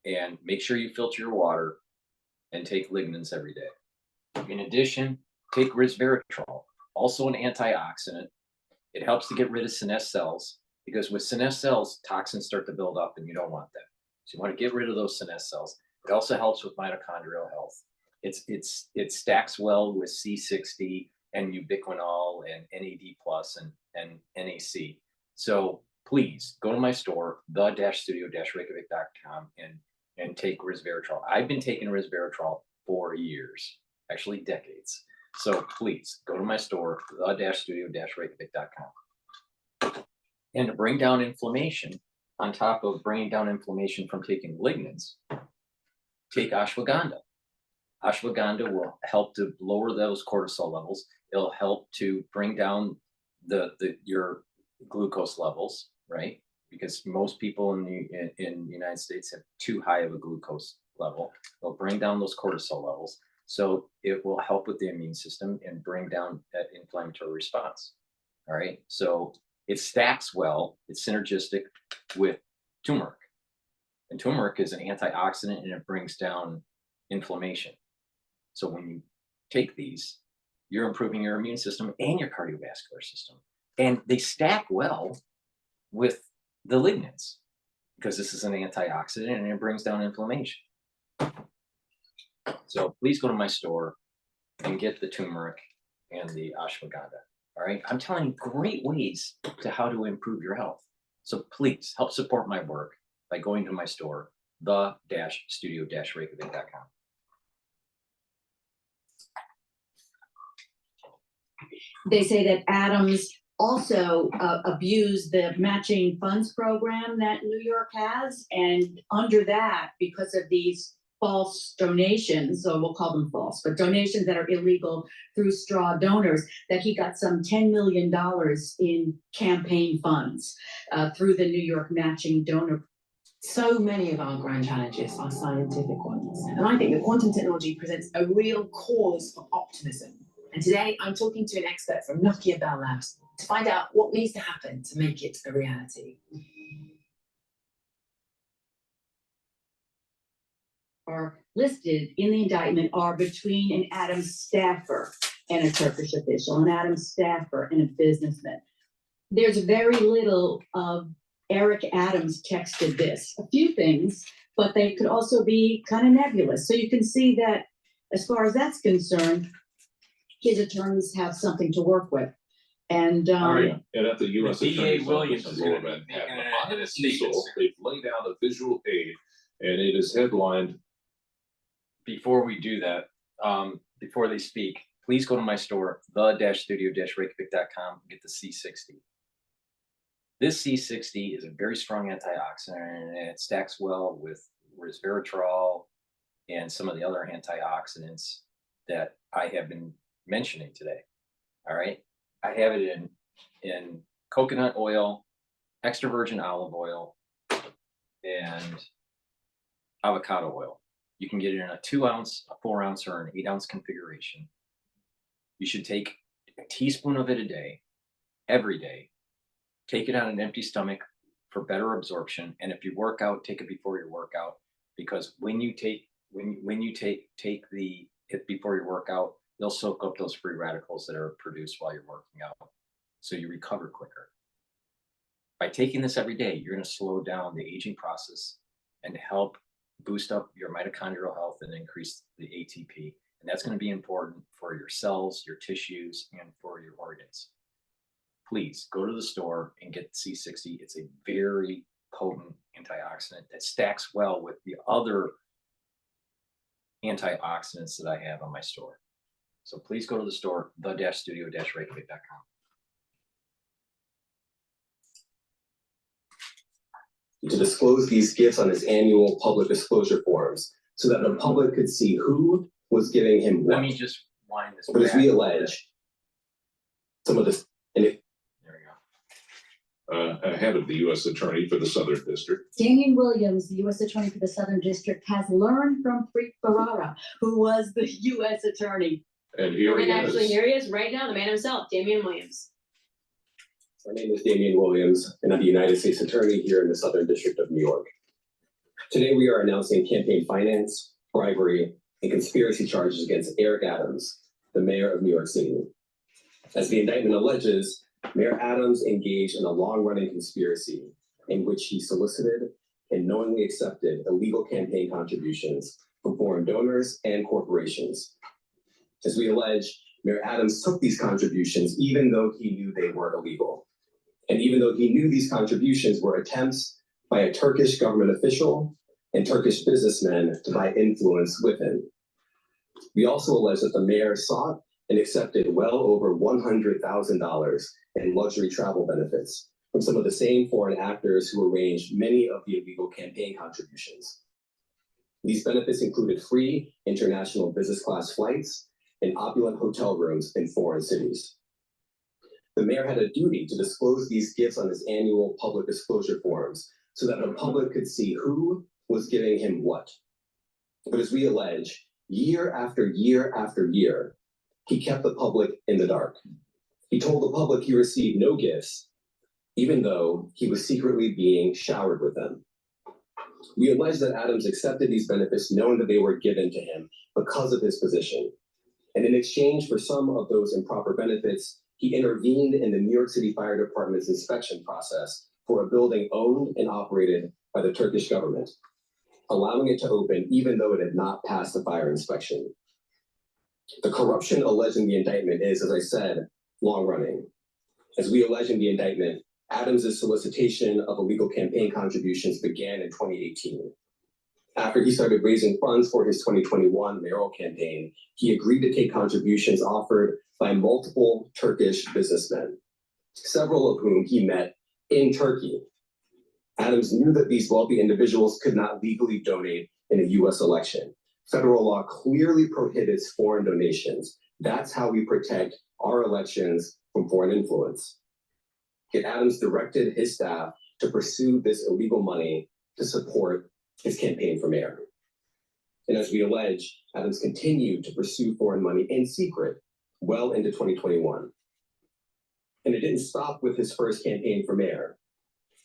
and make sure you filter your water and take lignans every day. In addition, take resveratrol, also an antioxidant, It helps to get rid of senesced cells because with senesced cells, toxins start to build up and you don't want them. So you want to get rid of those senesced cells. It also helps with mitochondrial health. It stacks well with C60 and ubiquinol and NAD plus and NAC. So please go to my store, the-studio-reykjavik.com and take resveratrol. I've been taking resveratrol for years, actually decades. So please go to my store, the-studio-reykjavik.com. And to bring down inflammation, on top of bringing down inflammation from taking lignans, take ashwagandha. Ashwagandha will help to lower those cortisol levels. It'll help to bring down your glucose levels, right? Because most people in the United States have too high of a glucose level. It'll bring down those cortisol levels. So it will help with the immune system and bring down that inflammatory response. All right. So it stacks well. It's synergistic with turmeric. And turmeric is an antioxidant and it brings down inflammation. So when you take these, you're improving your immune system and your cardiovascular system. And they stack well with the lignans because this is an antioxidant and it brings down inflammation. So please go to my store and get the turmeric and the ashwagandha. All right. I'm telling you great ways to how to improve your health. So please help support my work by going to my store, the-studio-reykjavik.com. They say that Adams also abused the matching funds program that New York has. And under that, because of these false donations, or we'll call them false, but donations that are illegal through straw donors, that he got some $10 million in campaign funds through the New York matching donor. So many of our grand challenges are scientific ones. And I think that quantum technology presents a real cause for optimism. And today I'm talking to an expert from Nokia Bell Labs to find out what needs to happen to make it a reality. Are listed in the indictment are between an Adams staffer and a Turkish official, an Adams staffer and a businessman. There's very little of Eric Adams texted this. A few things, but they could also be kind of nebulous. So you can see that as far as that's concerned, his attorneys have something to work with. And and at the U.S. DA Attorney's Williams Office is in going to Lower be Manhattan, making on an the easel, they've laid out a visual aid, and it is headlined. Before we do that, before they speak, please go to my store, the-studio-reykjavik.com, get the C60. This C60 is a very strong antioxidant and it stacks well with resveratrol and some of the other antioxidants that I have been mentioning today. All right. I have it in coconut oil, extra virgin olive oil, and avocado oil. You can get it in a 2 ounce, a 4 ounce, or an 8 ounce configuration. You should take a teaspoon of it a day, every day. Take it on an empty stomach for better absorption. And if you work out, take it before your workout, because when you take it before your workout, they'll soak up those free radicals that are produced while you're working out. So you recover quicker. By taking this every day, you're going to slow down the aging process and help boost up your mitochondrial health and increase the ATP. And that's going to be important for your cells, your tissues, and for your organs. Please go to the store and get C60. It's a very potent antioxidant that stacks well with the other antioxidants that I have on my store. So please go to the store, the-studio-reykjavik.com. To disclose these gifts on his annual public disclosure forms so that the public could see who was giving him what. Let me just wind this But as back we a little allege, some of this, and if Ahead of the U.S. Attorney for the Southern District. Damian Williams, the U.S. Attorney for the Southern District, has learned from Preet Bharara, who was the U.S. Attorney. And here he Actually, is. here he is right now, the man himself, Damian Williams. my name is Damian Williams, and I'm the United States Attorney here in the Southern District of New York. Today, we are announcing campaign finance, bribery, and conspiracy charges against Eric Adams, the mayor of New York City. As the indictment alleges, Mayor Adams engaged in a long-running conspiracy in which he solicited and knowingly accepted illegal campaign contributions from foreign donors and corporations. As we allege, Mayor Adams took these contributions even though he knew they were illegal. And even though he knew these contributions were attempts by a Turkish government official and Turkish businessmen to buy influence with him. We also allege that the mayor sought and accepted well over $100,000 in luxury travel benefits from some of the same foreign actors who arranged many of the illegal campaign contributions. These benefits included free international business class flights and opulent hotel rooms in foreign cities. The mayor had a duty to disclose these gifts on his annual public disclosure forms so that the public could see who was giving him what. But as we allege, year after year after year, he kept the public in the dark. He told the public he received no gifts, even though he was secretly being showered with them. We allege that Adams accepted these benefits knowing that they were given to him because of his position. And in exchange for some of those improper benefits, he intervened in the New York City Fire Department's inspection process for a building owned and operated by the Turkish government, allowing it to open even though it had not passed the fire inspection. The corruption alleged in the indictment is, as I said, long-running. As we allege in the indictment, Adams' solicitation of illegal campaign contributions began in 2018. After he started raising funds for his 2021 mayoral campaign, he agreed to take contributions offered by multiple Turkish businessmen, several of whom he met in Turkey. Adams knew that these wealthy individuals could not legally donate in a US election. Federal law clearly prohibits foreign donations. That's how we protect our elections from foreign influence. Yet Adams directed his staff to pursue this illegal money to support his campaign for mayor. And as we allege, Adams continued to pursue foreign money in secret well into 2021. And it didn't stop with his first campaign for mayor.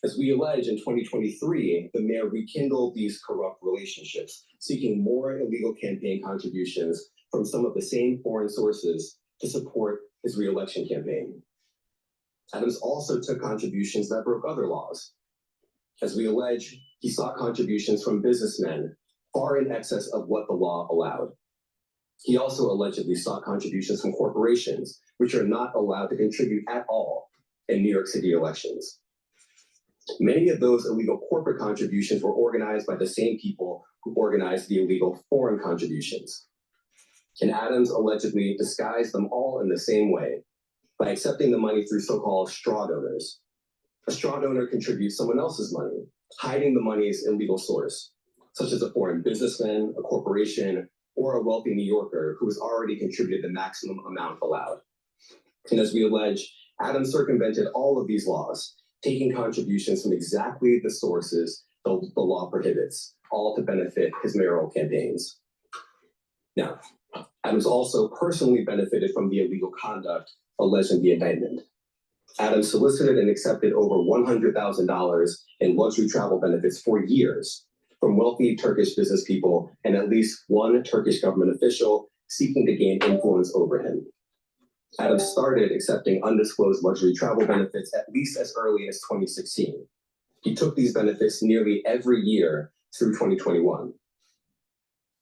As we allege, in 2023, the mayor rekindled these corrupt relationships, seeking more illegal campaign contributions from some of the same foreign sources to support his re-election campaign. Adams also took contributions that broke other laws. As we allege, he sought contributions from businessmen far in excess of what the law allowed. He also allegedly sought contributions from corporations, which are not allowed to contribute at all in New York City elections. Many of those illegal corporate contributions were organized by the same people who organized the illegal foreign contributions. And Adams allegedly disguised them all in the same way by accepting the money through so-called straw donors. A straw donor contributes someone else's money, hiding the money's illegal source, such as a foreign businessman, a corporation, or a wealthy New Yorker who has already contributed the maximum amount allowed. And as we allege, Adams circumvented all of these laws, taking contributions from exactly the sources the law prohibits, all to benefit his mayoral campaigns. Now, Adams also personally benefited from the illegal conduct alleged in the indictment. Adams solicited and accepted over $100,000 in luxury travel benefits for years from wealthy Turkish business people and at least one Turkish government official seeking to gain influence over him. Adams started accepting undisclosed luxury travel benefits at least as early as 2016. He took these benefits nearly every year through 2021.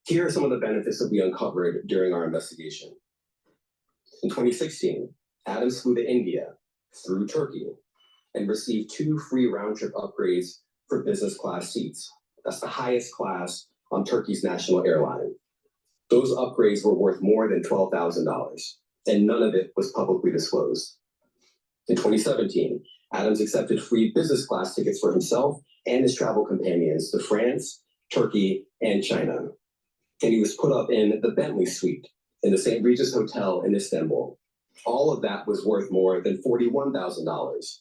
Here are some of the benefits that we uncovered during our investigation. In 2016, Adams flew to India through Turkey and received 2 free round-trip upgrades for business class seats. That's the highest class on Turkey's national airline. Those upgrades were worth more than $12,000, and none of it was publicly disclosed. In 2017, Adams accepted free business class tickets for himself and his travel companions to France, Turkey, and China. And he was put up in the Bentley suite in the St. Regis Hotel in Istanbul. All of that was worth more than $41,000,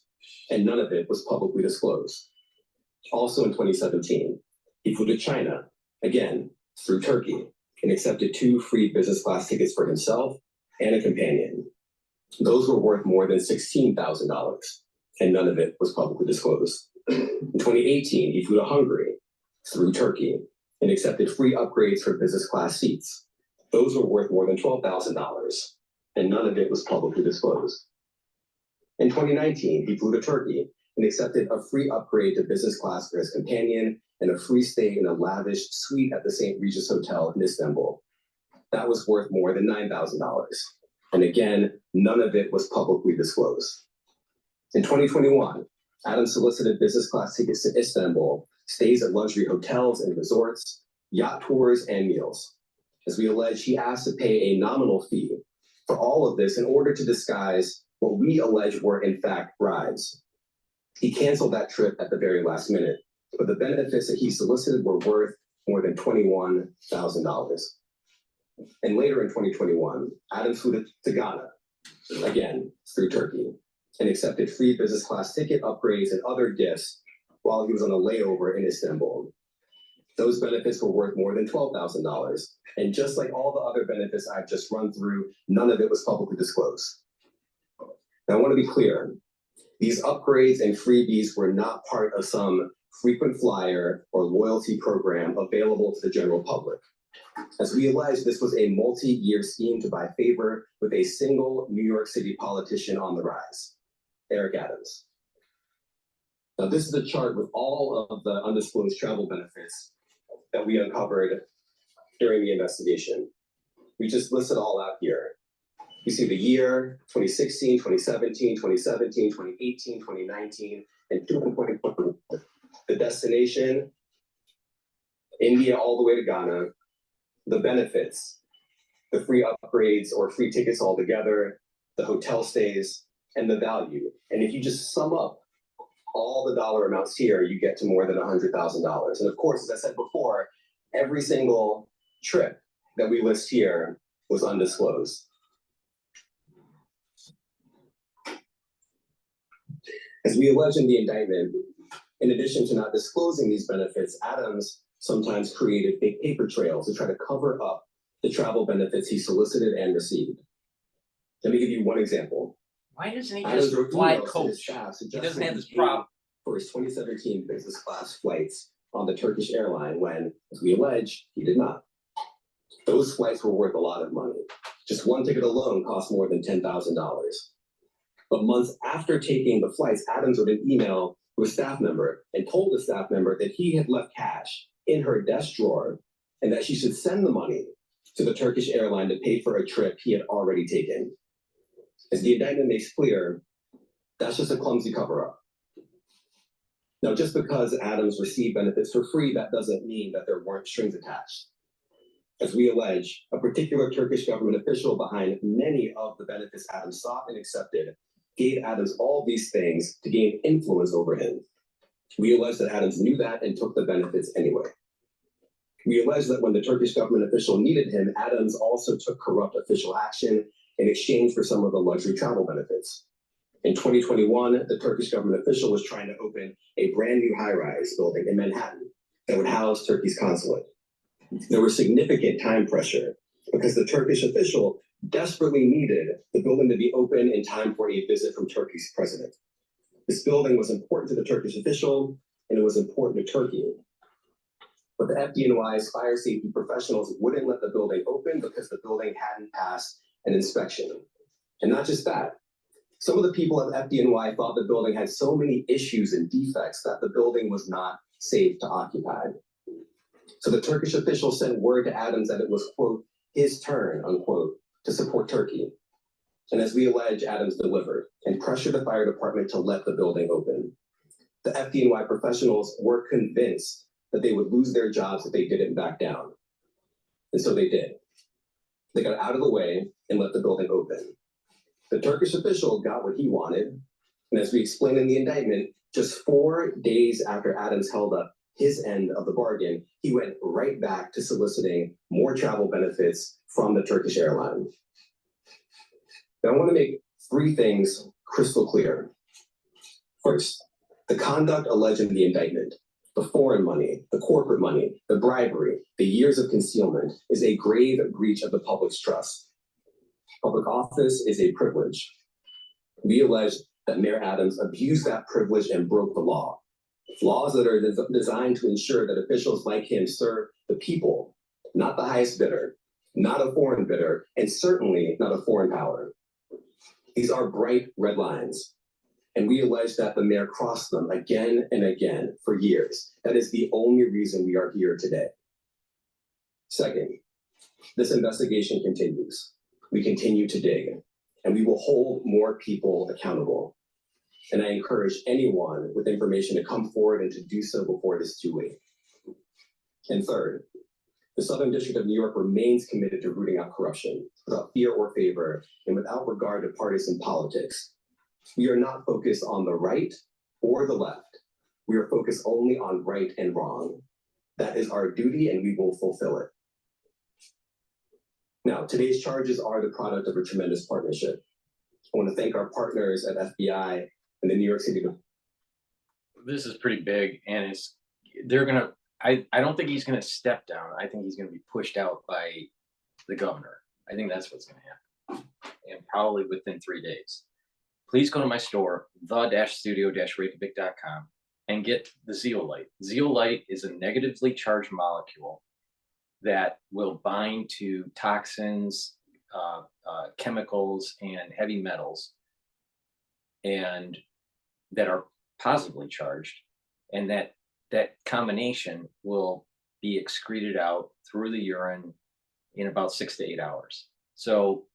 and none of it was publicly disclosed. Also in 2017, he flew to China, again, through Turkey, and accepted 2 free business class tickets for himself and a companion. Those were worth more than $16,000, and none of it was publicly disclosed. In 2018, he flew to Hungary through Turkey and accepted free upgrades for business class seats. Those were worth more than $12,000, and none of it was publicly disclosed. In 2019, he flew to Turkey and accepted a free upgrade to business class for his companion and a free stay in a lavish suite at the St. Regis Hotel in Istanbul. That was worth more than $9,000. And again, none of it was publicly disclosed. In 2021, Adams solicited business class tickets to Istanbul, stays at luxury hotels and resorts, yacht tours, and meals. As we allege, he asked to pay a nominal fee for all of this in order to disguise what we allege were in fact bribes. He canceled that trip at the very last minute, but the benefits that he solicited were worth more than $21,000. And later in 2021, Adams flew to Ghana, again through Turkey, and accepted free business class ticket upgrades and other gifts while he was on a layover in Istanbul. Those benefits were worth more than $12,000. And just like all the other benefits I've just run through, none of it was publicly disclosed. Now, I want to be clear. These upgrades and freebies were not part of some frequent flyer or loyalty program available to the general public. As we allege, this was a multi-year scheme to buy favor with a single New York City politician on the rise, Eric Adams. Now, this is a chart with all of the undisclosed travel benefits that we uncovered during the investigation. We just listed all out here. You see the year, 2016, 2017, 2017, 2018, 2019, and 2020. The destination, India all the way to Ghana. The benefits, the free upgrades or free tickets altogether, the hotel stays, and the value. And if you just sum up all the dollar amounts here, you get to more than $100,000. And of course, as I said before, every single trip that we list here was undisclosed. As we allege in the indictment, in addition to not disclosing these benefits, Adams sometimes created fake paper trails to try to cover up the travel benefits he solicited and received. Let me give you one example. Why doesn't he Adams just wrote fly emails to his coach? staff He doesn't suggesting have this he problem. paid for his 2017 business class flights on the Turkish airline when, as we allege, he did not. Those flights were worth a lot of money. Just one ticket alone cost more than $10,000. But months after taking the flights, Adams wrote an email to a staff member and told the staff member that he had left cash in her desk drawer and that she should send the money to the Turkish airline to pay for a trip he had already taken. As the indictment makes clear, that's just a clumsy cover-up. Now, just because Adams received benefits for free, that doesn't mean that there weren't strings attached. As we allege, a particular Turkish government official behind many of the benefits Adams sought and accepted gave Adams all these things to gain influence over him. We allege that Adams knew that and took the benefits anyway. We allege that when the Turkish government official needed him, Adams also took corrupt official action in exchange for some of the luxury travel benefits. In 2021, the Turkish government official was trying to open a brand new high-rise building in Manhattan that would house Turkey's consulate. There was significant time pressure because the Turkish official desperately needed the building to be open in time for a visit from Turkey's president. This building was important to the Turkish official, and it was important to Turkey. But the FDNY's fire safety professionals wouldn't let the building open because the building hadn't passed an inspection. And not just that, some of the people at FDNY thought the building had so many issues and defects that the building was not safe to occupy. So the Turkish official sent word to Adams that it was, quote, his turn, unquote, to support Turkey. And as we allege, Adams delivered and pressured the fire department to let the building open. The FDNY professionals were convinced that they would lose their jobs if they didn't back down. And so they did. They got out of the way and let the building open. The Turkish official got what he wanted. And as we explained in the indictment, just 4 days after Adams held up his end of the bargain, he went right back to soliciting more travel benefits from the Turkish airline. Now, I want to make 3 things crystal clear. First, the conduct alleged in the indictment, the foreign money, the corporate money, the bribery, the years of concealment, is a grave breach of the public's trust. Public office is a privilege. We allege that Mayor Adams abused that privilege and broke the law. Laws that are designed to ensure that officials like him serve the people, not the highest bidder, not a foreign bidder, and certainly not a foreign power. These are bright red lines. And we allege that the mayor crossed them again and again for years. That is the only reason we are here today. Second, this investigation continues. We continue to dig, and we will hold more people accountable. And I encourage anyone with information to come forward and to do so before it is too late. And third, the Southern District of New York remains committed to rooting out corruption without fear or favor and without regard to partisan politics. We are not focused on the right or the left. We are focused only on right and wrong. That is our duty, and we will fulfill it. Now, today's charges are the product of a tremendous partnership. I want to thank our partners at FBI and the New York City. This is pretty big, and I don't think he's gonna step down. I think he's gonna be pushed out by the governor. I think that's what's gonna happen, and probably within 3 days. Please go to my store, the-studio-reykjavik.com, and get the zeolite. Zeolite is a negatively charged molecule that will bind to toxins, chemicals, and heavy metals, and that are positively charged, and that combination will be excreted out through the urine in about 6 to 8 hours. So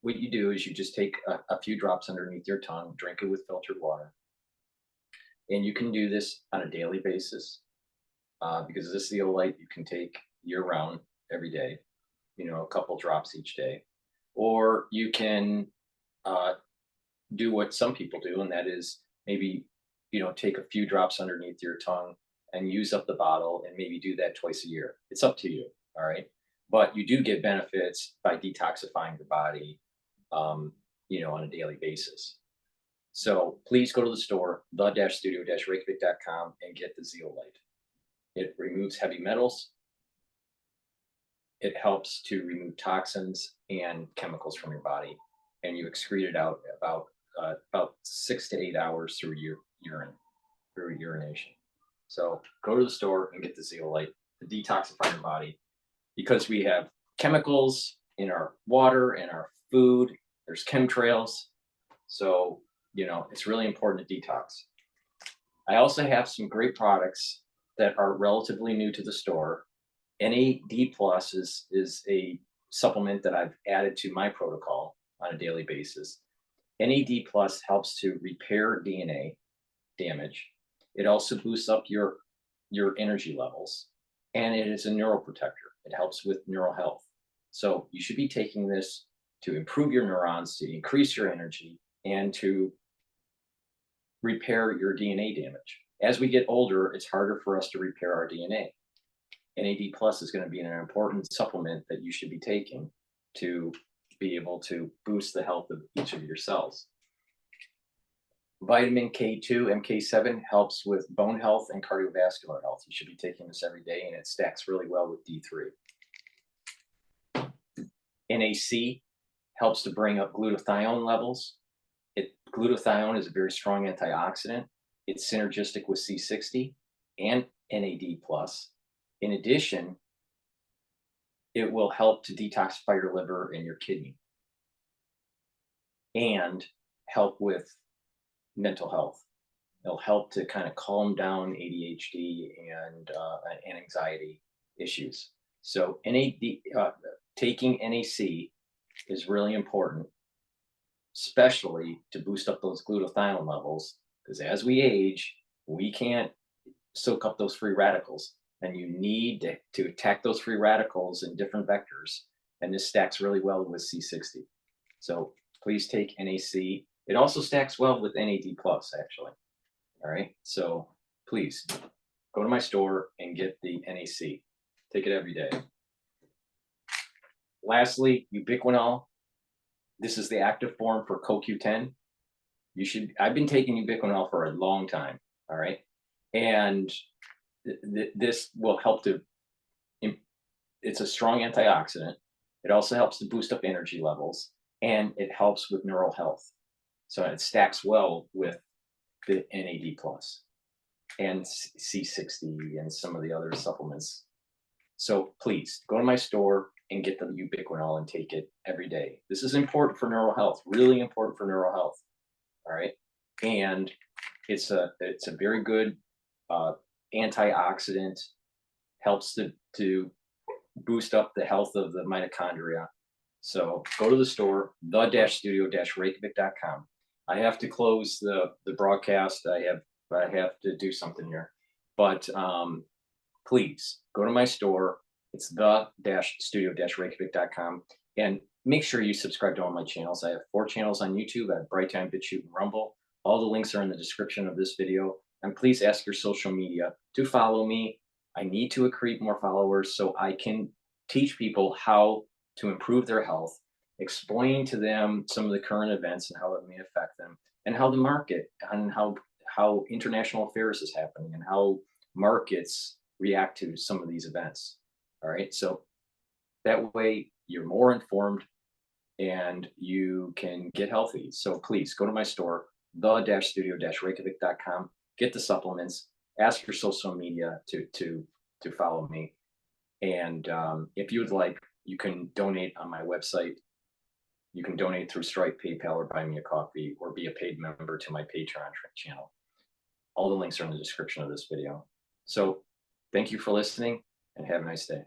what you do is you just take a few drops underneath your tongue, drink it with filtered water, and you can do this on a daily basis because this zeolite you can take year-round every day, a couple drops each day. Or you can do what some people do, and that is maybe, take a few drops underneath your tongue and use up the bottle, and maybe do that twice a year. It's up to you, all right? But you do get benefits by detoxifying your body, on a daily basis. So please go to the store, the-studio-reykjavik.com, and get the zeolite. It removes heavy metals. It helps to remove toxins and chemicals from your body, and you excrete it out about 6 to 8 hours through your urine, through urination. So go to the store and get the zeolite to detoxify your body, because we have chemicals in our water and our food. There's chemtrails. So, it's really important to detox. I also have some great products that are relatively new to the store. NAD Plus is a supplement that I've added to my protocol on a daily basis. NAD Plus helps to repair DNA damage. It also boosts up your energy levels, and it is a neuroprotector. It helps with neural health. So you should be taking this to improve your neurons, to increase your energy, and to repair your DNA damage. As we get older, it's harder for us to repair our DNA. NAD Plus is going to be an important supplement that you should be taking to be able to boost the health of each of your cells. Vitamin K2, MK7 helps with bone health and cardiovascular health. You should be taking this every day, and it stacks really well with D3. NAC helps to bring up glutathione levels. Glutathione is a very strong antioxidant. It's synergistic with C60 and NAD+. In addition, it will help to detoxify your liver and your kidney and help with mental health. It'll help to kind of calm down ADHD and anxiety issues. So taking NAC is really important, especially to boost up those glutathione levels, because as we age, we can't soak up those free radicals, and you need to attack those free radicals in different vectors, and this stacks really well with C60. So please take NAC. It also stacks well with NAD+, actually. All right, so please go to my store and get the NAC. Take it every day. Lastly, ubiquinol. This is the active form for CoQ10. I've been taking ubiquinol for a long time, all right? And this will help it's a strong antioxidant. It also helps to boost up energy levels, and it helps with neural health. So it stacks well with the NAD+ and C60 and some of the other supplements. So please go to my store and get the ubiquinol and take it every day. This is important for neural health, really important for neural health. All right. and it's a very good antioxidant, helps to boost up the health of the mitochondria. So go to the store, the-studio-reykjavik.com. I have to close the broadcast. I have to do something here, but please go to my store. It's the-studio-reykjavik.com, and make sure you subscribe to all my channels. I have 4 channels on YouTube. I have Brighteon, Bitchute, and Rumble. All the links are in the description of this video. And please ask your social media to follow me. I need to accrete more followers so I can teach people how to improve their health, explain to them some of the current events and how it may affect them, and how the market and how international affairs is happening and how markets react to some of these events. All right, so that way you're more informed and you can get healthy. So please go to my store, the-studio-reykjavik.com, get the supplements, ask your social media to follow me. And if you would like, you can donate on my website. You can donate through Stripe, PayPal, or buy me a coffee, or be a paid member to my Patreon channel. All the links are in the description of this video. So thank you for listening and have a nice day.